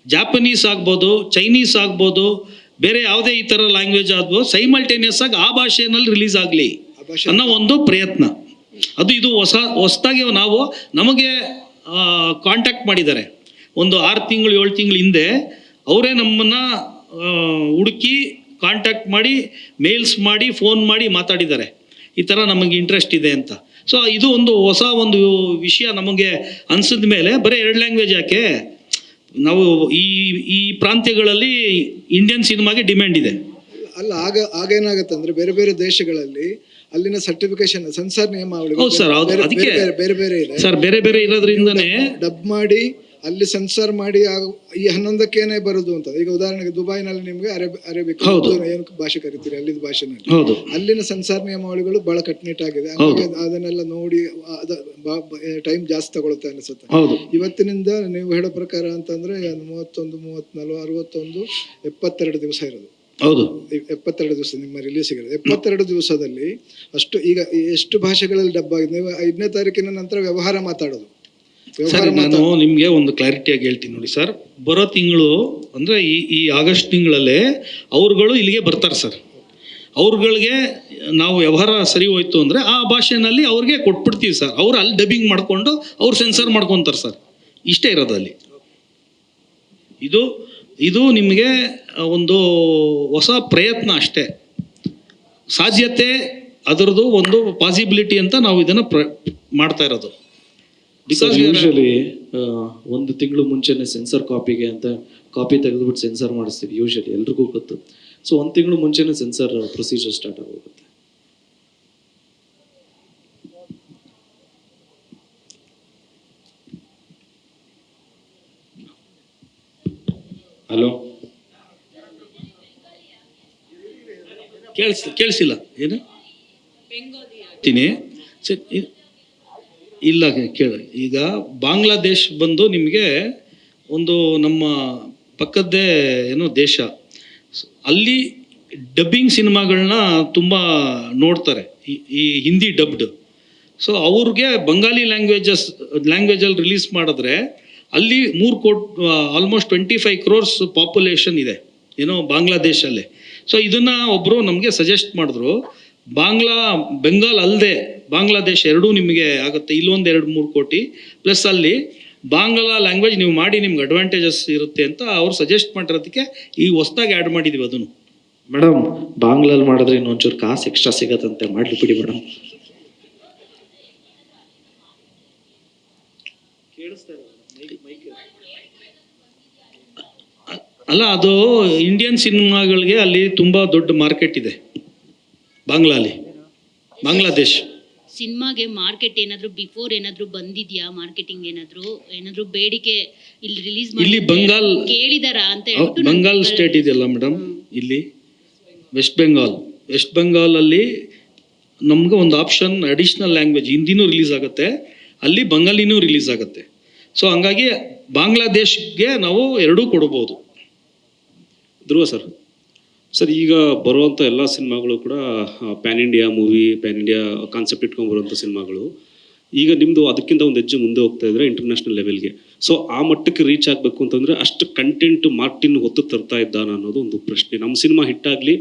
ಜಾಪನೀಸ್ ಆಗ್ಬೋದು, ಚೈನೀಸ್ ಆಗ್ಬೋದು, ಬೇರೆ ಯಾವುದೇ ಈ ಥರ ಲ್ಯಾಂಗ್ವೇಜ್ ಆಗ್ಬೋದು, ಸೈಮಲ್ಟೇನಿಯಸ್ ಆಗಿ ಆ ಭಾಷೆಯಲ್ಲಿ ರಿಲೀಸ್ ಆಗಲಿ ಅನ್ನೋ ಒಂದು ಪ್ರಯತ್ನ. ಅದು ಇದು ಹೊಸದಾಗಿ ನಾವು ನಮಗೆ ಕಾಂಟ್ಯಾಕ್ಟ್ ಮಾಡಿದ್ದಾರೆ. ಒಂದು 6 ತಿಂಗಳು 7 ತಿಂಗಳ ಹಿಂದೆ ಅವರೇ ನಮ್ಮನ್ನು ಹುಡುಕಿ ಕಾಂಟ್ಯಾಕ್ಟ್ ಮಾಡಿ, ಮೇಲ್ಸ್ ಮಾಡಿ, ಫೋನ್ ಮಾಡಿ ಮಾತಾಡಿದ್ದಾರೆ, ಈ ಥರ ನಮಗೆ ಇಂಟ್ರೆಸ್ಟ್ ಇದೆ ಅಂತ. ಸೊ ಇದು ಒಂದು ಹೊಸ ಒಂದು ವಿಷಯ ನಮಗೆ ಅನಿಸಿದ ಮೇಲೆ ಬರೀ 2 ಲ್ಯಾಂಗ್ವೇಜ್ ಯಾಕೆ, ನಾವು ಈ ಪ್ರಾಂತ್ಯಗಳಲ್ಲಿ ಇಂಡಿಯನ್ ಸಿನಿಮಾಗೆ ಡಿಮ್ಯಾಂಡ್ ಇದೆ. ಅಲ್ಲ, ಆಗೇನಾಗುತ್ತೆ ಅಂದರೆ ಬೇರೆ ಬೇರೆ ದೇಶಗಳಲ್ಲಿ ಅಲ್ಲಿನ ಸರ್ಟಿಫಿಕೇಶನ್ ಸೆನ್ಸಾರ್ ನಿಯಮಾವಳಿ ಹೌದು ಸರ್, ಹೌದು, ಅದಕ್ಕೆ ಬೇರೆ ಬೇರೆ ಇದೆ ಸರ್, ಬೇರೆ ಬೇರೆ ಇರೋದ್ರಿಂದನೇ ಡಬ್ ಮಾಡಿ ಅಲ್ಲಿ ಸೆನ್ಸಾರ್ ಮಾಡಿ ಈ 11ಕ್ಕೇನೆ ಬರೋದು ಅಂತ. ಈಗ ಉದಾಹರಣೆಗೆ ದುಬೈನಲ್ಲಿ ನಿಮ್ಗೆ ಅರೇಬಿಕ್ ಏನು ಭಾಷೆ ಕರಿತೀರಿ ಅಲ್ಲಿನ ಭಾಷೆನಲ್ಲಿ, ಹೌದು, ಅಲ್ಲಿನ ಸೆನ್ಸಾರ್ ನಿಯಮಾವಳಿಗಳು ಬಹಳ ಕಟ್ಟುನಿಟ್ಟಾಗಿದೆ. ಅದನ್ನೆಲ್ಲ ನೋಡಿ ಟೈಮ್ ಜಾಸ್ತಿ ತಗೊಳುತ್ತೆ ಅನಿಸುತ್ತೆ. ಇವತ್ತಿನಿಂದ ನೀವು ಹೇಳೋ ಪ್ರಕಾರ ಅಂತಂದ್ರೆ 31, 34, 61, 72 ದಿವಸ ಇರೋದು. ಹೌದು, 72 ದಿವಸ ನಿಮ್ಮ ರಿಲೀಸಿಗೆ. 72 ದಿವಸದಲ್ಲಿ ಅಷ್ಟು ಈಗ ಎಷ್ಟು ಭಾಷೆಗಳಲ್ಲಿ ಡಬ್ ಆಗಿದೆ. ನೀವು 5ನೇ ತಾರೀಕಿನ ನಂತರ ವ್ಯವಹಾರ ಮಾತಾಡೋದು. ಸರ್, ನಾನು ನಿಮಗೆ ಒಂದು ಕ್ಲಾರಿಟಿಯಾಗಿ ಹೇಳ್ತೀನಿ ನೋಡಿ ಸರ್. ಬರೋ ತಿಂಗಳು ಅಂದರೆ ಈ ಆಗಸ್ಟ್ ತಿಂಗಳಲ್ಲೇ ಅವ್ರುಗಳು ಇಲ್ಲಿಗೆ ಬರ್ತಾರೆ ಸರ್. ಅವ್ರುಗಳಿಗೆ ನಾವು ವ್ಯವಹಾರ ಸರಿ ಹೋಯ್ತು ಅಂದರೆ ಆ ಭಾಷೆನಲ್ಲಿ ಅವ್ರಿಗೆ ಕೊಟ್ಬಿಡ್ತೀವಿ ಸರ್. ಅವ್ರು ಅಲ್ಲಿ ಡಬ್ಬಿಂಗ್ ಮಾಡಿಕೊಂಡು ಅವ್ರು ಸೆನ್ಸರ್ ಮಾಡ್ಕೊತಾರೆ ಸರ್. ಇಷ್ಟೇ ಇರೋದು ಅಲ್ಲಿ. ಇದು ನಿಮಗೆ ಒಂದು ಹೊಸ ಪ್ರಯತ್ನ ಅಷ್ಟೇ, ಸಾಧ್ಯತೆ ಅದರದ್ದು ಒಂದು ಪಾಸಿಬಿಲಿಟಿ ಅಂತ ನಾವು ಇದನ್ನು ಮಾಡ್ತಾ ಇರೋದು. ಬಿಕಾಸ್ ಯೂಶಲಿ 1 ತಿಂಗಳು ಮುಂಚೆನೆ ಸೆನ್ಸರ್ ಕಾಪಿಗೆ ಅಂತ ಕಾಪಿ ತೆಗೆದುಬಿಟ್ಟು ಸೆನ್ಸರ್ ಮಾಡಿಸ್ತೀವಿ ಯೂಶಲಿ, ಎಲ್ರಿಗೂ ಗೊತ್ತು. ಸೊ 1 ತಿಂಗಳು ಮುಂಚೆನೆ ಸೆನ್ಸರ್ ಪ್ರೊಸೀಜರ್ ಸ್ಟಾರ್ಟ್ ಆಗೋಗುತ್ತೆ. ಹಲೋ, ಕೇಳಿಸಿಲ್ಲ ಏನು ತೀನಿ ಇಲ್ಲ ಕೇಳ. ಈಗ ಬಾಂಗ್ಲಾದೇಶ್ ಬಂದು ನಿಮಗೆ ಒಂದು ನಮ್ಮ ಪಕ್ಕದ್ದೇ ಏನೋ ದೇಶ, ಅಲ್ಲಿ ಡಬ್ಬಿಂಗ್ ಸಿನಿಮಾಗಳನ್ನ ತುಂಬ ನೋಡ್ತಾರೆ, ಈ ಹಿಂದಿ ಡಬ್ಡ್. ಸೊ ಅವ್ರಿಗೆ ಬಂಗಾಲಿ ಲ್ಯಾಂಗ್ವೇಜಲ್ಲಿ ರಿಲೀಸ್ ಮಾಡಿದ್ರೆ ಅಲ್ಲಿ 3 ಕೋಟಿ ಆಲ್ಮೋಸ್ಟ್ 25 crores ಪಾಪ್ಯುಲೇಷನ್ ಇದೆ ಏನೋ ಬಾಂಗ್ಲಾದೇಶಲ್ಲೇ. ಸೊ ಇದನ್ನು ಒಬ್ಬರು ನಮಗೆ ಸಜೆಸ್ಟ್ ಮಾಡಿದ್ರು, ಬೆಂಗಾಲ್ ಅಲ್ಲದೆ ಬಾಂಗ್ಲಾದೇಶ್ ಎರಡೂ ನಿಮಗೆ ಆಗುತ್ತೆ, ಇಲ್ಲೊಂದು 2-3 ಕೋಟಿ ಪ್ಲಸ್ ಅಲ್ಲಿ ಬಾಂಗ್ಲಾ ಲ್ಯಾಂಗ್ವೇಜ್ ನೀವು ಮಾಡಿ ನಿಮ್ಗೆ ಅಡ್ವಾಂಟೇಜಸ್ ಇರುತ್ತೆ ಅಂತ ಅವ್ರು ಸಜೆಸ್ಟ್ ಮಾಡಿರೋದಕ್ಕೆ ಈ ಹೊಸದಾಗಿ ಆ್ಯಡ್ ಮಾಡಿದ್ವಿ ಅದನ್ನು. ಮೇಡಮ್, ಬಾಂಗ್ಲಲ್ಲಿ ಮಾಡಿದ್ರೆ ಇನ್ನೊಂಚೂರು ಕಾಸು ಎಕ್ಸ್ಟ್ರಾ ಸಿಗತ್ತಂತೆ, ಮಾಡ್ಲಿ ಬಿಡಿ ಮೇಡಮ್. ಅಲ್ಲ, ಅದು ಇಂಡಿಯನ್ ಸಿನಿಮಾಗಳಿಗೆ ಅಲ್ಲಿ ತುಂಬ ದೊಡ್ಡ ಮಾರ್ಕೆಟ್ ಇದೆ ಬಾಂಗ್ಲಾದೇಶ್ ಸಿನಿಮಾಗೆ. ಮಾರ್ಕೆಟ್ ಏನಾದ್ರು ಬಿಫೋರ್ ಏನಾದ್ರು ಬಂದಿದ್ಯಾ, ಮಾರ್ಕೆಟಿಂಗ್ ಏನಾದ್ರು ಬೇಡಿಕೆ ಇಲ್ಲಿ ರಿಲೀಸ್ ಇಲ್ಲಿ ಬಂಗಾಲ್ ಕೇಳಿದಾರ ಅಂತ ಬಂಗಾಲ್ ಸ್ಟೇಟ್ ಇದೆಯಲ್ಲ ಮೇಡಮ್, ಇಲ್ಲಿ ವೆಸ್ಟ್ ಬೆಂಗಾಲ್ ಅಲ್ಲಿ ನಮ್ಗೆ ಒಂದು ಆಪ್ಷನ್ ಅಡಿಷ್ನಲ್ ಲ್ಯಾಂಗ್ವೇಜ್ ಹಿಂದಿನೂ ರಿಲೀಸ್ ಆಗುತ್ತೆ, ಅಲ್ಲಿ ಬಂಗಾಲಿನೂ ರಿಲೀಸ್ ಆಗುತ್ತೆ. ಸೊ ಹಂಗಾಗಿ ಬಾಂಗ್ಲಾದೇಶ್ಗೆ ನಾವು ಎರಡೂ ಕೊಡ್ಬೋದು. ಧ್ರುವ ಸರ್, ಈಗ ಬರುವಂಥ ಎಲ್ಲ ಸಿನಿಮಾಗಳು ಕೂಡ PAN India movie, PAN India concept ಇಟ್ಕೊಂಡು ಬರುವಂಥ ಸಿನಿಮಾಗಳು. ಈಗ ನಿಮ್ಮದು ಅದಕ್ಕಿಂತ ಒಂದು ಹೆಜ್ಜೆ ಮುಂದೆ ಹೋಗ್ತಾ ಇದ್ರೆ ಇಂಟರ್ನ್ಯಾಷನಲ್ ಲೆವೆಲ್ಗೆ. ಸೊ ಆ ಮಟ್ಟಕ್ಕೆ ರೀಚ್ ಆಗಬೇಕು ಅಂತಂದರೆ ಅಷ್ಟು ಕಂಟೆಂಟ್ ಮಾರ್ಟಿನ್ ಹೊತ್ತು ತರ್ತಾ ಇದ್ದಾನ ಅನ್ನೋದು ಒಂದು ಪ್ರಶ್ನೆ. ನಮ್ಮ ಸಿನಿಮಾ ಹಿಟ್ಟಾಗಲಿ,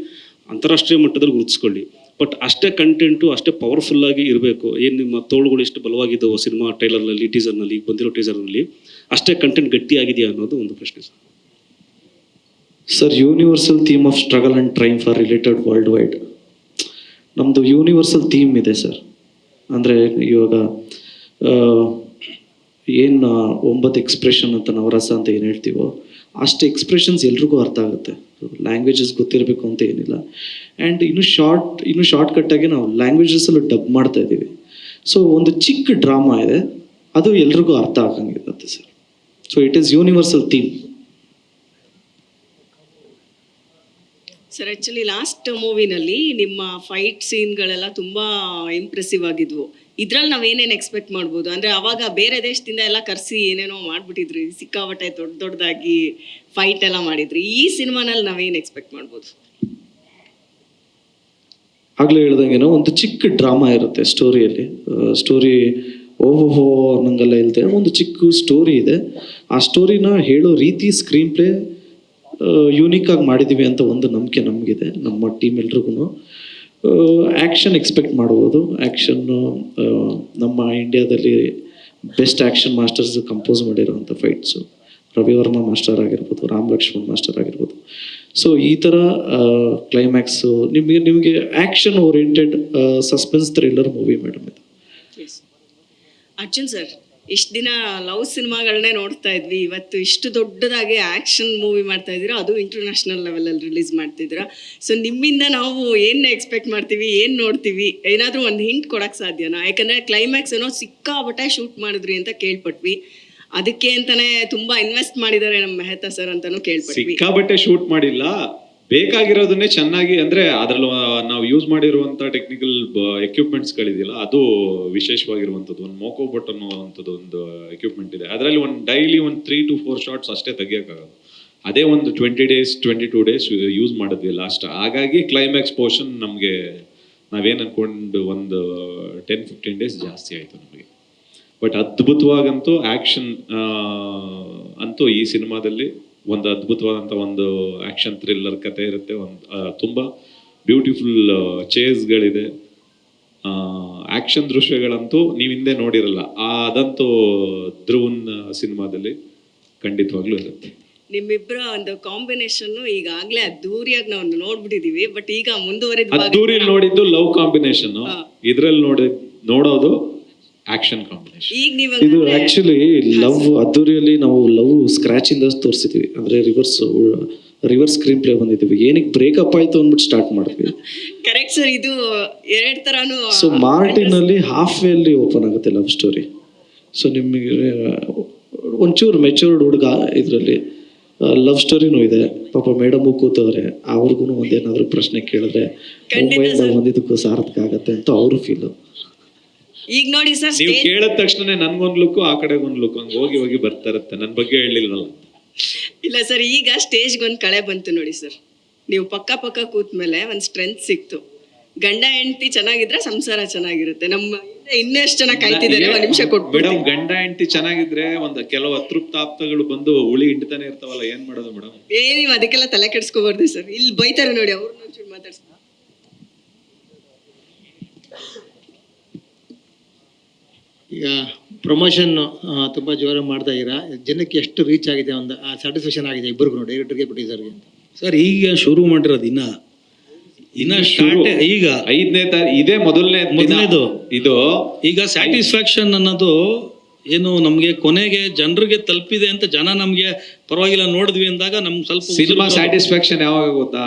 ಅಂತಾರಾಷ್ಟ್ರೀಯ ಮಟ್ಟದಲ್ಲಿ ಗುರುತಿಸ್ಕೊಳ್ಳಿ, ಬಟ್ ಅಷ್ಟೇ ಕಂಟೆಂಟು ಅಷ್ಟೇ ಪವರ್ಫುಲ್ಲಾಗಿ ಇರಬೇಕು. ಏನು ನಿಮ್ಮ ತೋಳುಗಳು ಎಷ್ಟು ಬಲವಾಗಿದ್ದಾವೋ ಸಿನಿಮಾ ಟ್ರೈಲರ್ನಲ್ಲಿ, ಟೀಸರ್ನಲ್ಲಿ, ಈಗ ಬಂದಿರೋ ಟೀಸರ್ನಲ್ಲಿ ಅಷ್ಟೇ ಕಂಟೆಂಟ್ ಗಟ್ಟಿಯಾಗಿದೆಯಾ ಅನ್ನೋದು ಒಂದು ಪ್ರಶ್ನೆ sir. Universal theme of struggle and triumph are related worldwide. ನಮ್ಮದು ಯೂನಿವರ್ಸಲ್ ಥೀಮ್ ಇದೆ ಸರ್. ಅಂದರೆ ಇವಾಗ ಏನು 9 ಎಕ್ಸ್ಪ್ರೆಷನ್ ಅಂತ ನವರಸ ಅಂತ ಏನು ಹೇಳ್ತೀವೋ ಅಷ್ಟು ಎಕ್ಸ್ಪ್ರೆಷನ್ಸ್ ಎಲ್ರಿಗೂ ಅರ್ಥ ಆಗುತ್ತೆ. ಲ್ಯಾಂಗ್ವೇಜಸ್ ಗೊತ್ತಿರಬೇಕು ಅಂತ ಏನಿಲ್ಲ. ಆ್ಯಂಡ್ ಇನ್ನು ಶಾರ್ಟ್ಕಟ್ಟಾಗಿ ನಾವು ಲ್ಯಾಂಗ್ವೇಜಸಲ್ಲೂ ಡಬ್ ಮಾಡ್ತಾ ಇದ್ದೀವಿ. ಸೊ ಒಂದು ಚಿಕ್ಕ ಡ್ರಾಮಾ ಇದೆ, ಅದು ಎಲ್ರಿಗೂ ಅರ್ಥ ಆಗಂಗಿರುತ್ತೆ sir. So it is universal theme. Sir, actually last ಮೂವಿನಲ್ಲಿ ನಿಮ್ಮ ಫೈಟ್ ಸೀನ್ಗಳೆಲ್ಲ ತುಂಬ ಇಂಪ್ರೆಸಿವ್ ಆಗಿದ್ವು. ಇದ್ರಲ್ಲಿ ನಾವೇನೇನು ಎಕ್ಸ್ಪೆಕ್ಟ್ ಮಾಡ್ಬೋದು? ಅಂದರೆ ಅವಾಗ ಬೇರೆ ದೇಶದಿಂದ ಎಲ್ಲ ಕರೆಸಿ ಏನೇನೋ ಮಾಡಿಬಿಟ್ಟಿದ್ರಿ, ಸಿಕ್ಕಾಪಟ್ಟೆ ದೊಡ್ಡದಾಗಿ ಫೈಟ್ ಎಲ್ಲ ಮಾಡಿದ್ರಿ. ಈ ಸಿನಿಮಾನಲ್ಲಿ ನಾವೇನು ಎಕ್ಸ್ಪೆಕ್ಟ್ ಮಾಡ್ಬೋದು? ಆಗಲೇ ಹೇಳ್ದಂಗೆನೋ ಒಂದು ಚಿಕ್ಕ ಡ್ರಾಮಾ ಇರುತ್ತೆ ಸ್ಟೋರಿಯಲ್ಲಿ. ಸ್ಟೋರಿ ಓಹೋ ಅನ್ನಂಗೆಲ್ಲ ಇಲ್ಲದೆ ಒಂದು ಚಿಕ್ಕ ಸ್ಟೋರಿ ಇದೆ. ಆ ಸ್ಟೋರಿನ ಹೇಳೋ ರೀತಿ, ಸ್ಕ್ರೀನ್ ಪ್ಲೇ ಯೂನಿಕ್ ಆಗಿ ಮಾಡಿದ್ದೀವಿ ಅಂತ ಒಂದು ನಂಬಿಕೆ ನಮಗಿದೆ, ನಮ್ಮ ಟೀಮ್ ಎಲ್ರಿಗೂ. ಆ್ಯಕ್ಷನ್ ಎಕ್ಸ್ಪೆಕ್ಟ್ ಮಾಡ್ಬೋದು. ಆ್ಯಕ್ಷನ್ನು ನಮ್ಮ ಇಂಡಿಯಾದಲ್ಲಿ ಬೆಸ್ಟ್ ಆ್ಯಕ್ಷನ್ ಮಾಸ್ಟರ್ಸ್ ಕಂಪೋಸ್ ಮಾಡಿರೋವಂಥ ಫೈಟ್ಸು ರವಿವರ್ಮ ಮಾಸ್ಟರ್ ಆಗಿರ್ಬೋದು, ರಾಮ್ ಲಕ್ಷ್ಮಣ್ ಮಾಸ್ಟರ್ ಆಗಿರ್ಬೋದು. ಸೊ ಈ ಥರ ಕ್ಲೈಮ್ಯಾಕ್ಸು ನಿಮಗೆ action oriented suspense thriller movie madam ಇದು. ಅರ್ಜುನ್ ಸರ್, ಇಷ್ಟು ದಿನ ಲವ್ ಸಿನಿಮಾಗಳನ್ನೇ ನೋಡ್ತಾ ಇದ್ವಿ, ಇವತ್ತು ಇಷ್ಟು ದೊಡ್ಡದಾಗಿ ಆ್ಯಕ್ಷನ್ ಮೂವಿ ಮಾಡ್ತಾ ಇದ್ದೀರಾ, ಅದು ಇಂಟರ್ನ್ಯಾಷನಲ್ ಲೆವೆಲಲ್ಲಿ ರಿಲೀಸ್ ಮಾಡ್ತಿದ್ದೀರಾ. ಸೊ ನಿಮ್ಮಿಂದ ನಾವು ಏನು ಎಕ್ಸ್ಪೆಕ್ಟ್ ಮಾಡ್ತೀವಿ, ಏನು ನೋಡ್ತೀವಿ, ಏನಾದರೂ ಒಂದು ಹಿಂಟ್ ಕೊಡೋಕ್ಕೆ ಸಾಧ್ಯನಾ? ಯಾಕಂದರೆ ಕ್ಲೈಮ್ಯಾಕ್ಸ್ ಏನೋ ಸಿಕ್ಕಾಪಟ್ಟೆ ಶೂಟ್ ಮಾಡಿದ್ರಿ ಅಂತ ಕೇಳ್ಪಟ್ವಿ, ಅದಕ್ಕೆ ಅಂತಾನೆ ತುಂಬಾ ಇನ್ವೆಸ್ಟ್ ಮಾಡಿದ್ದಾರೆ ನಮ್ಮ ಮೆಹತಾ ಸರ್ ಅಂತಾನು ಕೇಳ್ಪಟ್ವಿ. ಸಿಕ್ಕಾಬಟ್ಟೆ ಶೂಟ್ ಮಾಡಿಲ್ಲ, ಬೇಕಾಗಿರೋದನ್ನೇ ಚೆನ್ನಾಗಿ, ಅಂದ್ರೆ ಅದ್ರಲ್ಲಿ ನಾವು ಯೂಸ್ ಮಾಡಿರುವಂತ ಟೆಕ್ನಿಕಲ್ ಎಕ್ವಿಪ್ಮೆಂಟ್ಸ್ ಗಳಿದೆಯಲ್ಲ, ಅದು ವಿಶೇಷವಾಗಿರುವಂಥದ್ದು. ಒಂದು ಮೋಕೋ ಬಟ್ ಅನ್ನುವಂಥದ್ದು ಒಂದು ಎಕ್ವಿಪ್ಮೆಂಟ್ ಇದೆ, ಅದರಲ್ಲಿ ಒಂದು ಡೈಲಿ ಒಂದು 3 to 4 ಶಾರ್ಟ್ಸ್ ಅಷ್ಟೇ ತೆಗಿಯೋಕ್ಕಾಗೋದು. ಅದೇ ಒಂದು 20 days 22 days ಯೂಸ್ ಮಾಡಿದ್ವಿ ಲಾಸ್ಟ್. ಹಾಗಾಗಿ ಕ್ಲೈಮ್ಯಾಕ್ಸ್ ಪೋರ್ಷನ್ ನಮಗೆ ನಾವೇನು ಅನ್ಕೊಂಡು ಒಂದು 10-15 days ಜಾಸ್ತಿ ಆಯಿತು ನಮಗೆ. ಬಟ್ ಅದ್ಭುತವಾಗಂತೂ ಆ್ಯಕ್ಷನ್ ಅಂತೂ ಈ ಸಿನಿಮಾದಲ್ಲಿ ಒಂದು ಅದ್ಭುತವಾದಂಥ ಒಂದು ಆ್ಯಕ್ಷನ್ ಥ್ರಿಲ್ಲರ್ ಕತೆ ಇರುತ್ತೆ. ಒಂದು ತುಂಬ ಬ್ಯೂಟಿಫುಲ್ ಚೇಸ್ಗಳಿದೆ, ಆ್ಯಕ್ಷನ್ ದೃಶ್ಯಗಳಂತೂ ನೀವು ಹಿಂದೆ ನೋಡಿರಲ್ಲ, ಅದಂತೂ ಧ್ರುವನ್ ಸಿನಿಮಾದಲ್ಲಿ ಖಂಡಿತವಾಗ್ಲೂ ಇರುತ್ತೆ. ನಿಮ್ಮಿಬ್ಬರ ಒಂದು ಕಾಂಬಿನೇಷನ್ ಈಗಾಗಲೇ ಅದ್ದೂರಿಯಾಗಿ ನಾವು ನೋಡ್ಬಿಟ್ಟಿದೀವಿ, ಬಟ್ ಈಗ ಮುಂದುವರೆದ ಅದ್ದೂರಿಯಲ್ಲಿ ನೋಡಿದ್ದು ಲವ್ ಕಾಂಬಿನೇಷನ್, ಇದ್ರಲ್ಲಿ ನೋಡೋದು ಆಕ್ಷನ್ ಕಾಂಬಿನೇಷನ್. ಈಗ ನೀವು ಇದು ಆಕ್ಚುಲಿ ಲವ್ ಅದ್ದೂರಿಯಲ್ಲಿ ನಾವು ಲವ್ ಸ್ಕ್ರಾಚ್ ಇಂದ ತೋರಿಸಿದ್ವಿ, ಅಂದ್ರೆ ರಿವರ್ಸ್ ಸ್ಕ್ರೀನ್ ಪ್ಲೇ ಬಂದಿದ್ವಿ. ಏನಕ್ಕೆ ಬ್ರೇಕಪ್ ಆಯ್ತು ಅಂದ್ಬಿಟ್ಟು ಸ್ಟಾರ್ಟ್ ಮಾಡಿದ್ವಿ. ಕರೆಕ್ಟ್ ಸರ್, ಇದು ಎರಡ್ ತರಾನು. ಸೊ ಮಾರ್ಟಿನ್ ಅಲ್ಲಿ ಹಾಫ್ ವೇ ಅಲ್ಲಿ ಓಪನ್ ಆಗುತ್ತೆ ಲವ್ ಸ್ಟೋರಿ. ಸೊ ನಿಮಗೆ ಒಂಚೂರು ಮೆಚೂರ್ಡ್ ಹುಡುಗ ಇದರಲ್ಲಿ ಲವ್ ಸ್ಟೋರಿನೂ ಇದೆ. ಪಾಪ ಮೇಡಮ್ ಕೂತವ್ರೆ, ಅವ್ರಿಗೂ ಒಂದೇನಾದ್ರು ಪ್ರಶ್ನೆ ಕೇಳಿದ್ರೆ ಮುಂಬೈಯಿಂದ ಬಂದಿದ್ದಕ್ಕೂ ಸಾರ್ಥಕ ಆಗತ್ತೆ ಅಂತ ಅವರು ಫೀಲ್. ಈಗ ನೋಡಿ ಸರ್, ನೀವು ಕೇಳಿದ ತಕ್ಷಣ ನನ್ಗೊಂದ್ ಲುಕ್ಕು ಆ ಕಡೆಗೆ ಒಂದ್ ಲುಕ್ ಹಂಗೆ ಹೋಗಿ ಬರ್ತಾ ಇರುತ್ತೆ. ನನ್ನ ಬಗ್ಗೆ ಹೇಳಿಲ್ವಲ್ಲ. ಇಲ್ಲ ಸರ್, ಈಗ ಸ್ಟೇಜ್ಗೆ ಒಂದು ಕಳೆ ಬಂತು ನೋಡಿ ಸರ್. ನೀವು ಪಕ್ಕ ಕೂತ್ ಮೇಲೆ ಒಂದು ಸ್ಟ್ರೆಂತ್ ಸಿಕ್ತು. ಗಂಡ ಹೆಂಡತಿ ಚೆನ್ನಾಗಿದ್ರೆ ಸಂಸಾರ ಚೆನ್ನಾಗಿರುತ್ತೆ. ನಮ್ಮ ಇನ್ನೆಷ್ಟು ಜನ ಕಾಯ್ತಿದ್ದಾರೆ, ಒಂದು ನಿಮಿಷ ಕೊಟ್ಟು. ಮೇಡಮ್, ಗಂಡ ಹೆಂಡತಿ ಚೆನ್ನಾಗಿದ್ರೆ ಒಂದು ಕೆಲವು ಅತೃಪ್ತ ಆಪ್ತಗಳು ಬಂದು ಹುಳಿ ಹಿಂಡ್ತಾನೆ ಇರ್ತಾವಲ್ಲ, ಏನ್ ಮಾಡೋದು ಮೇಡಮ್? ನೀವು ಅದಕ್ಕೆಲ್ಲ ತಲೆ ಕೆಡ್ಸ್ಕೋಬಾರ್ದು ಸರ್. ಇಲ್ಲಿ ಬೈತಾರೆ ನೋಡಿ, ಅವ್ರನ್ನ ಒಂಚೂರು ಮಾತಾಡ್ಸ. ಈಗ ಪ್ರಮೋಷನ್ ತುಂಬ ಜೋರಾಗಿ ಮಾಡ್ತಾ ಇದ್ದೀರಾ, ಜನಕ್ಕೆ ಎಷ್ಟು ರೀಚ್ ಆಗಿದೆ, ಒಂದು ಸ್ಯಾಟಿಸ್ಫ್ಯಾಕ್ಷನ್ ಆಗಿದೆ ಇಬ್ಬರಿಗೂ, ಡೈರೆಕ್ಟರ್ಗೆ ಪ್ರೊಡ್ಯೂಸರ್ಗೆ ಅಂತ? ಸರ್, ಈಗ ಶುರು ಮಾಡಿರೋದು ಇನ್ನ ಸ್ಟಾರ್ಟ್. ಈಗ 5ನೇ ತಾರೀಕು ಇದೇ ಮೊದಲನೇದು. ಇದು ಈಗ ಸ್ಯಾಟಿಸ್ಫ್ಯಾಕ್ಷನ್ ಅನ್ನೋದು ಏನು ನಮ್ಗೆ ಕೊನೆಗೆ ಜನರಿಗೆ ತಲುಪಿದೆ ಅಂತ ಜನ ನಮ್ಗೆ ಪರವಾಗಿಲ್ಲ ನೋಡಿದ್ವಿ ಅಂದಾಗ ನಮ್ಗೆ ಸ್ವಲ್ಪ ಸಿನಿಮಾ ಸ್ಯಾಟಿಸ್ಫ್ಯಾಕ್ಷನ್ ಯಾವಾಗ ಗೊತ್ತಾ?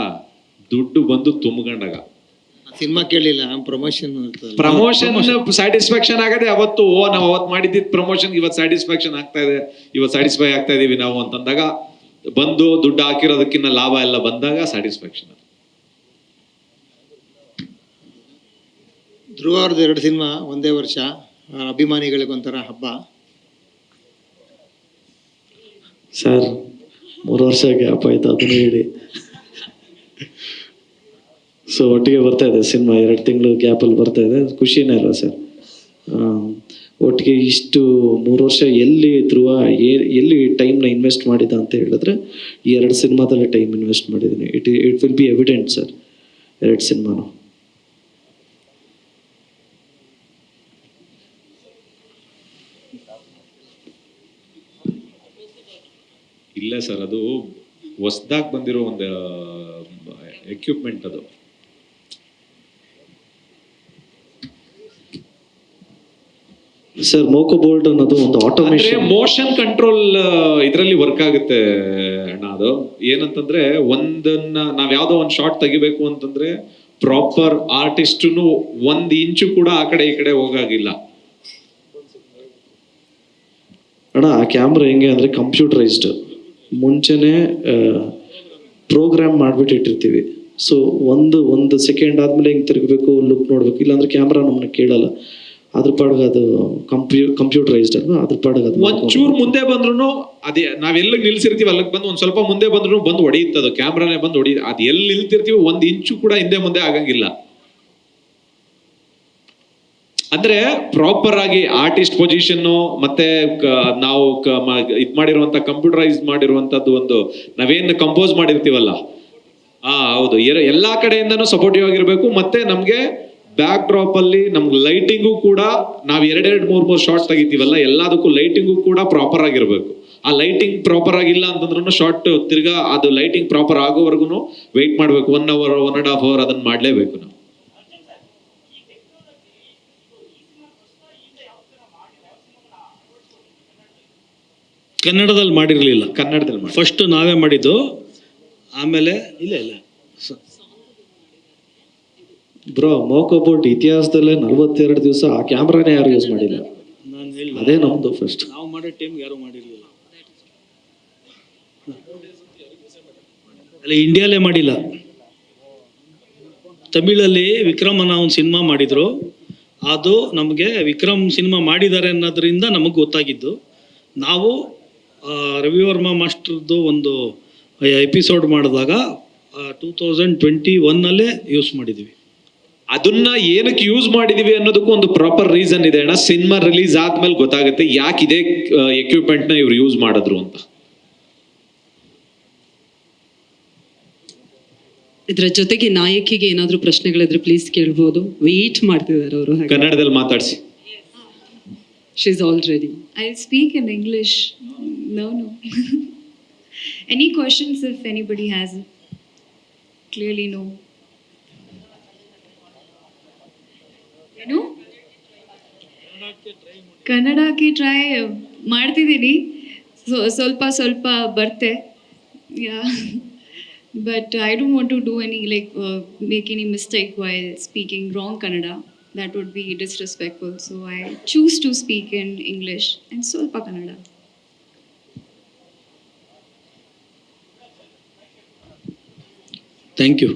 ದುಡ್ಡು ಬಂದು ತುಂಬಿಕೊಂಡಾಗ. ಸಿನಿಮಾ ಕೇಳಲಿಲ್ಲ, ಪ್ರಮೋಷನ್ ಸ್ಯಾಟಿಸ್ಫ್ಯಾಕ್ಷನ್ ಆಗದೆ ಅವತ್ತು. ನಾವು ಅವತ್ತು ಮಾಡಿದ್ದ ಪ್ರಮೋಷನ್ ಇವತ್ತು ಸ್ಯಾಟಿಸ್ಫ್ಯಾಕ್ಷನ್ ಆಗ್ತಾ ಇದೆ, ಇವತ್ತು ಸ್ಯಾಟಿಸ್ಫೈ ಆಗ್ತಾ ಇದೀವಿ ನಾವು ಅಂತಂದಾಗ, ಬಂದು ದುಡ್ಡು ಹಾಕಿರೋದಕ್ಕಿಂತ ಲಾಭ ಎಲ್ಲ ಬಂದಾಗ ಸ್ಯಾಟಿಸ್ಫ್ಯಾಕ್ಷನ್. ಧ್ರುವ ಅವ್ರದ್ದು 2 ಸಿನಿಮಾ ಒಂದೇ ವರ್ಷ, ಅಭಿಮಾನಿಗಳಿಗೊಂಥರ ಹಬ್ಬ. ಸರ್ 3 ವರ್ಷ ಗ್ಯಾಪ್ ಆಯ್ತು, ಅದನ್ನು ಹೇಳಿ. ಸೊ ಒಟ್ಟಿಗೆ ಬರ್ತಾ ಇದೆ ಸಿನಿಮಾ, 2 ತಿಂಗಳು ಗ್ಯಾಪಲ್ಲಿ ಬರ್ತಾ ಇದೆ, ಖುಷಿನೇ ಅಲ್ಲ ಸರ್? ಒಟ್ಟಿಗೆ ಇಷ್ಟು 3 ವರ್ಷ ಎಲ್ಲಿ ಧ್ರುವ ಎಲ್ಲಿ ಟೈಮ್ನ ಇನ್ವೆಸ್ಟ್ ಮಾಡಿದ ಅಂತ ಹೇಳಿದ್ರೆ, ಈ 2 ಸಿನಿಮಾದಲ್ಲಿ ಟೈಮ್ ಇನ್ವೆಸ್ಟ್ ಮಾಡಿದ್ದೀನಿ. It will be evident sir, 2 ಸಿನಿಮಾನು. ಇಲ್ಲ ಸರ್, ಅದು ಹೊಸದಾಗಿ ಬಂದಿರೋ ಒಂದು ಎಕ್ವಿಪ್ಮೆಂಟ್ ಅದು. ಸರ್ ಮೋಕೋ ಬೋರ್ಡ್ ಅನ್ನೋದು ಒಂದು ಆಟೋಮೇಷನ್, ಮೋಷನ್ ಕಂಟ್ರೋಲ್ ಇದರಲ್ಲಿ ವರ್ಕ್ ಆಗುತ್ತೆ ಅಣ್ಣ. ಅದು ಏನಂತಂದ್ರೆ, ನಾವ್ ಯಾವ್ದೋ ಒಂದು ಶಾರ್ಟ್ ತೆಗಿಬೇಕು ಅಂತಂದ್ರೆ ಪ್ರಾಪರ್ ಆರ್ಟಿಸ್ಟ್ನು 1 ಇಂಚು ಕೂಡ ಆ ಕಡೆ ಈ ಕಡೆ ಹೋಗಾಗಿಲ್ಲ ಅಣ್ಣ. ಆ ಕ್ಯಾಮ್ರಾ ಹೆಂಗೆ ಅಂದ್ರೆ ಕಂಪ್ಯೂಟರೈಸ್ಡ್, ಮುಂಚೆನೆ ಪ್ರೋಗ್ರಾಮ್ ಮಾಡ್ಬಿಟ್ಟು ಇಟ್ಟಿರ್ತೀವಿ. ಸೊ ಒಂದು ಸೆಕೆಂಡ್ ಆದ್ಮೇಲೆ ಹೆಂಗೆ ತಿರುಗಬೇಕು, ಲುಕ್ ನೋಡ್ಬೇಕು, ಇಲ್ಲಾಂದ್ರೆ ಕ್ಯಾಮ್ರಾ ನಮ್ಮನ್ನ ಕೇಳಲ್ಲ. ಅದ್ರ ಪಾಡ್ಗೆ ಅದು ಕಂಪ್ಯೂಟರೈಸ್ಡ್ ಅಲ್ವಾ, ಅದ್ರ ಪಾಡ್ಗೆ ಅದು ಒಂಚೂರು ಮುಂದೆ ಬಂದ್ರು ಅದೇ ನಾವೆಲ್ಲ ನಿಲ್ಸಿರ್ತೀವಿ ಅಲ್ಲಿಗೆ ಬಂದು ಒಂದ್ ಸ್ವಲ್ಪ ಮುಂದೆ ಬಂದ್ರು ಬಂದು ಹೊಡೆಯುತ್ತೆ ಅದು, ಕ್ಯಾಮ್ರಾನೇ ಬಂದು ಹೊಡಿ. ಅದು ಎಲ್ಲಿ ನಿಲ್ತಿರ್ತೀವಿ 1 ಇಂಚು ಕೂಡ ಹಿಂದೆ ಮುಂದೆ ಆಗಂಗಿಲ್ಲ. ಅಂದ್ರೆ ಪ್ರಾಪರ್ ಆಗಿ ಆರ್ಟಿಸ್ಟ್ ಪೊಸಿಷನ್ ಮತ್ತೆ ನಾವು ಇದ್ ಮಾಡಿರುವಂತ ಕಂಪ್ಯೂಟರೈಸ್ ಮಾಡಿರುವಂತದ್ದು ಒಂದು ನಾವೇನು ಕಂಪೋಸ್ ಮಾಡಿರ್ತೀವಲ್ಲ, ಹೌದು, ಎಲ್ಲಾ ಕಡೆಯಿಂದನೂ ಸಪೋರ್ಟಿವ್ ಆಗಿರ್ಬೇಕು. ಮತ್ತೆ ನಮ್ಗೆ ಬ್ಯಾಕ್ ಡ್ರಾಪ್ ಅಲ್ಲಿ ನಮ್ಗೆ ಲೈಟಿಂಗು ಕೂಡ ನಾವು ಎರಡೆರಡು ಮೂರು ಶಾರ್ಟ್ ತೆಗಿತೀವಲ್ಲ, ಎಲ್ಲದಕ್ಕೂ ಲೈಟಿಂಗು ಕೂಡ ಪ್ರಾಪರ್ ಆಗಿರ್ಬೇಕು. ಆ ಲೈಟಿಂಗ್ ಪ್ರಾಪರ್ ಆಗಿಲ್ಲ ಅಂತಂದ್ರೂ ಶಾರ್ಟ್ ತಿರ್ಗಾ ಅದು ಲೈಟಿಂಗ್ ಪ್ರಾಪರ್ ಆಗೋವರೆಗೂ ವೆಯ್ಟ್ ಮಾಡ್ಬೇಕು. 1 hour 1.5 hour ಅದನ್ನ ಮಾಡ್ಲೇಬೇಕು ನಾವು. ಕನ್ನಡದಲ್ಲಿ ಮಾಡಿರಲಿಲ್ಲ. ಕನ್ನಡದಲ್ಲಿ ಫಸ್ಟ್ ನಾವೇ ಮಾಡಿದ್ದು, ಆಮೇಲೆ ಇಲ್ಲ ಬ್ರೋ ಮೋಕೋಬೋಟ್ ಇತಿಹಾಸದಲ್ಲೇ 42 ದಿವಸ ಆ ಕ್ಯಾಮ್ರಾನೇ ಯಾರು ಯೂಸ್ ಮಾಡಿಲ್ಲ. ನಾನು ಹೇಳಿ ಅದೇ ನಮ್ದು ಫಸ್ಟ್. ನಾವು ಮಾಡೋ ಟೈಮ್ ಯಾರು ಮಾಡಿರಲಿಲ್ಲ. ಅಲ್ಲಿ ಇಂಡಿಯಾಲೇ ಮಾಡಿಲ್ಲ. ತಮಿಳಲ್ಲಿ ವಿಕ್ರಮನ ಒಂದು ಸಿನಿಮಾ ಮಾಡಿದ್ರು. ಅದು ನಮಗೆ ವಿಕ್ರಮ್ ಸಿನಿಮಾ ಮಾಡಿದ್ದಾರೆ ಅನ್ನೋದ್ರಿಂದ ನಮಗೆ ಗೊತ್ತಾಗಿದ್ದು. ನಾವು ರವಿವರ್ಮ ಮಾಸ್ಟರ್ದು ಒಂದು ಎಪಿಸೋಡ್ ಮಾಡಿದಾಗ 2021 ಯೂಸ್ ಮಾಡಿದ್ವಿ. ಅದನ್ನ ಏನಕ್ಕೆ ಯೂಸ್ ಮಾಡಿದೀವಿ ಅನ್ನೋದಕ್ಕೂ ಒಂದು ಪ್ರಾಪರ್ ರೀಸನ್ ಇದೆ ಅಣ್ಣ. ಸಿನಿಮಾ ರಿಲೀಸ್ ಆದ್ಮೇಲೆ ಗೊತ್ತಾಗುತ್ತೆ ಯಾಕೆ ಇದೇ ಎಕ್ವಿಪ್ಮೆಂಟ್ ನ ಇವ್ರು ಯೂಸ್ ಮಾಡಿದ್ರು ಅಂತ. ಇದರ ಜೊತೆಗೆ ನಾಯಕಿಗೆ ಏನಾದರೂ ಪ್ರಶ್ನೆಗಳಿದ್ರೆ ಪ್ಲೀಸ್ ಕೇಳ್ಬೋದು. ವೇಟ್ ಮಾಡ್ತಿದ್ದಾರೆ ಅವರು. ಕನ್ನಡದಲ್ಲಿ ಮಾತಾಡಿಸಿ. She is all ready. I'll speak in English. No. Any questions if anybody has it? Clearly no. ಏನು ಕನ್ನಡಕ್ಕೆ ಟ್ರೈ ಮಾಡ್ತಿದ್ದೀನಿ, ಸ್ವಲ್ಪ ಬರ್ತೆ. Yeah, but I don't want to do any make any mistake while speaking wrong Kannada. That would be disrespectful. So I choose to speak in English and ಸ್ವಲ್ಪ Kannada. Thank you.